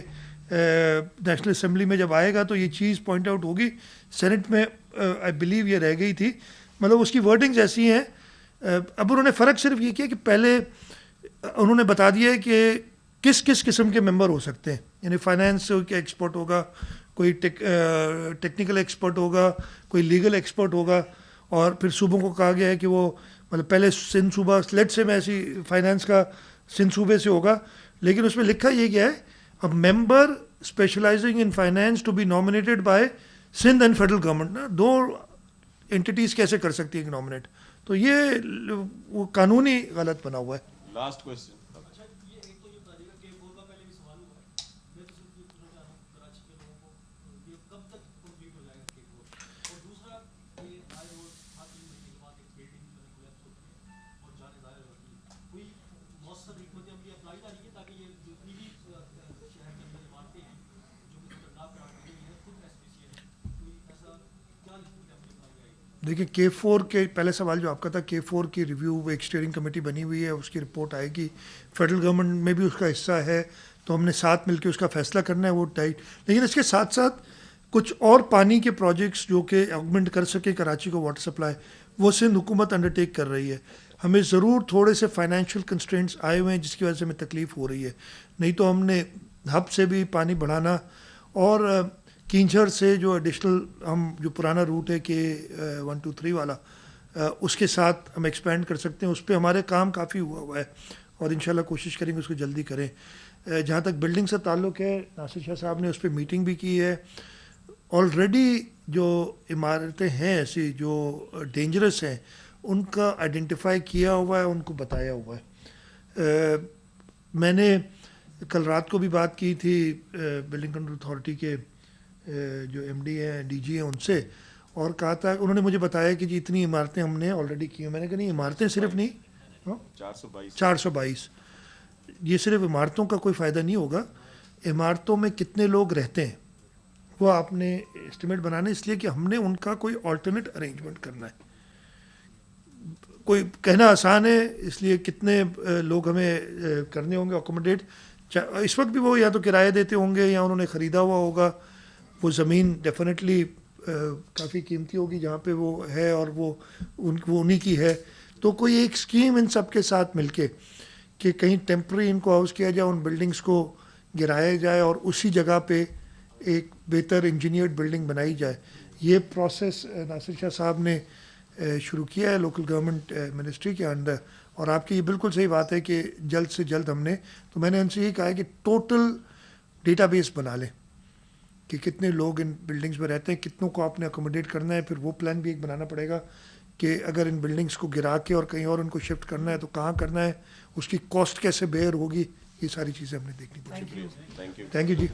नेशनल असम्बली में जब आएगा तो ये चीज़ पॉइंट आउट होगी। सेनेट में आई बिलीव ये रह गई थी, मतलब उसकी वर्डिंग्स ऐसी हैं। अब उन्होंने फ़र्क सिर्फ ये किया कि पहले उन्होंने बता दिया है कि किस किस किस्म के मेंबर हो सकते हैं, यानी फाइनेंस के एक्सपर्ट होगा, कोई टेक्निकल एक्सपर्ट होगा, कोई लीगल एक्सपर्ट होगा, और फिर सूबों को कहा गया है कि वो मतलब पहले सिंध सूबा स्लेट से में ऐसी फाइनेंस का सिंध सूबे से होगा, लेकिन उसमें लिखा ये गया है a member specialising in finance to be nominated by Sindh and federal government. ना दो एंटिटीज़ कैसे कर सकती है नॉमिनेट, तो ये वो कानूनी गलत बना हुआ है। Last question. देखिए K4 के पहले सवाल जो आपका था, K4 की रिव्यू एक स्टीयरिंग कमेटी बनी हुई है, उसकी रिपोर्ट आएगी, फेडरल गवर्नमेंट में भी उसका हिस्सा है, तो हमने साथ मिलकर उसका फैसला करना है वो टाइट। लेकिन इसके साथ साथ कुछ और पानी के प्रोजेक्ट्स जो कि ऑगमेंट कर सके कराची को वाटर सप्लाई, वो सिंध हुकूमत अंडरटेक कर रही है। हमें ज़रूर थोड़े से फाइनेंशियल कंस्ट्रेंट्स आए हुए हैं जिसकी वजह से हमें तकलीफ़ हो रही है, नहीं तो हमने हब से भी पानी बढ़ाना और कींझर से जो एडिशनल हम जो पुराना रूट है कि 1 2 3 वाला उसके साथ हम एक्सपेंड कर सकते हैं। उस पर हमारे काम काफ़ी हुआ है और इंशाल्लाह कोशिश करेंगे उसको जल्दी करें। जहाँ तक बिल्डिंग से ताल्लुक़ है, नासिर शाह साहब ने उस पर मीटिंग भी की है। ऑलरेडी जो इमारतें हैं ऐसी जो डेंजरस हैं उनका आइडेंटिफाई किया हुआ है, उनको बताया हुआ है। मैंने कल रात को भी बात की थी बिल्डिंग कंट्रोल अथॉरिटी के जो एमडी हैं, डीजी हैं, उनसे, और कहा था, उन्होंने मुझे बताया कि जी इतनी इमारतें हमने ऑलरेडी की हैं। मैंने कहा नहीं, इमारतें सिर्फ नहीं, 422, ये सिर्फ इमारतों का कोई फ़ायदा नहीं होगा, इमारतों में कितने लोग रहते हैं वो आपने एस्टिमेट बनाना है, इसलिए कि हमने उनका कोई अल्टरनेट अरेंजमेंट करना है। कोई कहना आसान है, इसलिए कितने लोग हमें करने होंगे अकोमोडेट। इस वक्त भी वो या तो किराए देते होंगे या उन्होंने ख़रीदा हुआ होगा। वो ज़मीन डेफिनेटली काफ़ी कीमती होगी जहाँ पे वो है और वो उन्हीं की है। तो कोई एक स्कीम इन सब के साथ मिलके कि कहीं टेम्प्रेरी इनको हाउस किया जाए, उन बिल्डिंग्स को गिराया जाए और उसी जगह पे एक बेहतर इंजीनियर्ड बिल्डिंग बनाई जाए। ये प्रोसेस नासिर शाह साहब ने शुरू किया है लोकल गवर्नमेंट मिनिस्ट्री के अंडर। और आपकी ये बिल्कुल सही बात है कि जल्द से जल्द हमने, तो मैंने उनसे यही कहा है कि टोटल डेटाबेस बना लें कि कितने लोग इन बिल्डिंग्स में रहते हैं, कितनों को आपने अकोमोडेट करना है। फिर वो प्लान भी एक बनाना पड़ेगा कि अगर इन बिल्डिंग्स को गिरा के और कहीं और उनको शिफ्ट करना है तो कहाँ करना है, उसकी कॉस्ट कैसे बेयर होगी, ये सारी चीज़ें हमने देखनी पड़ेगी। Thank you. Thank you ji.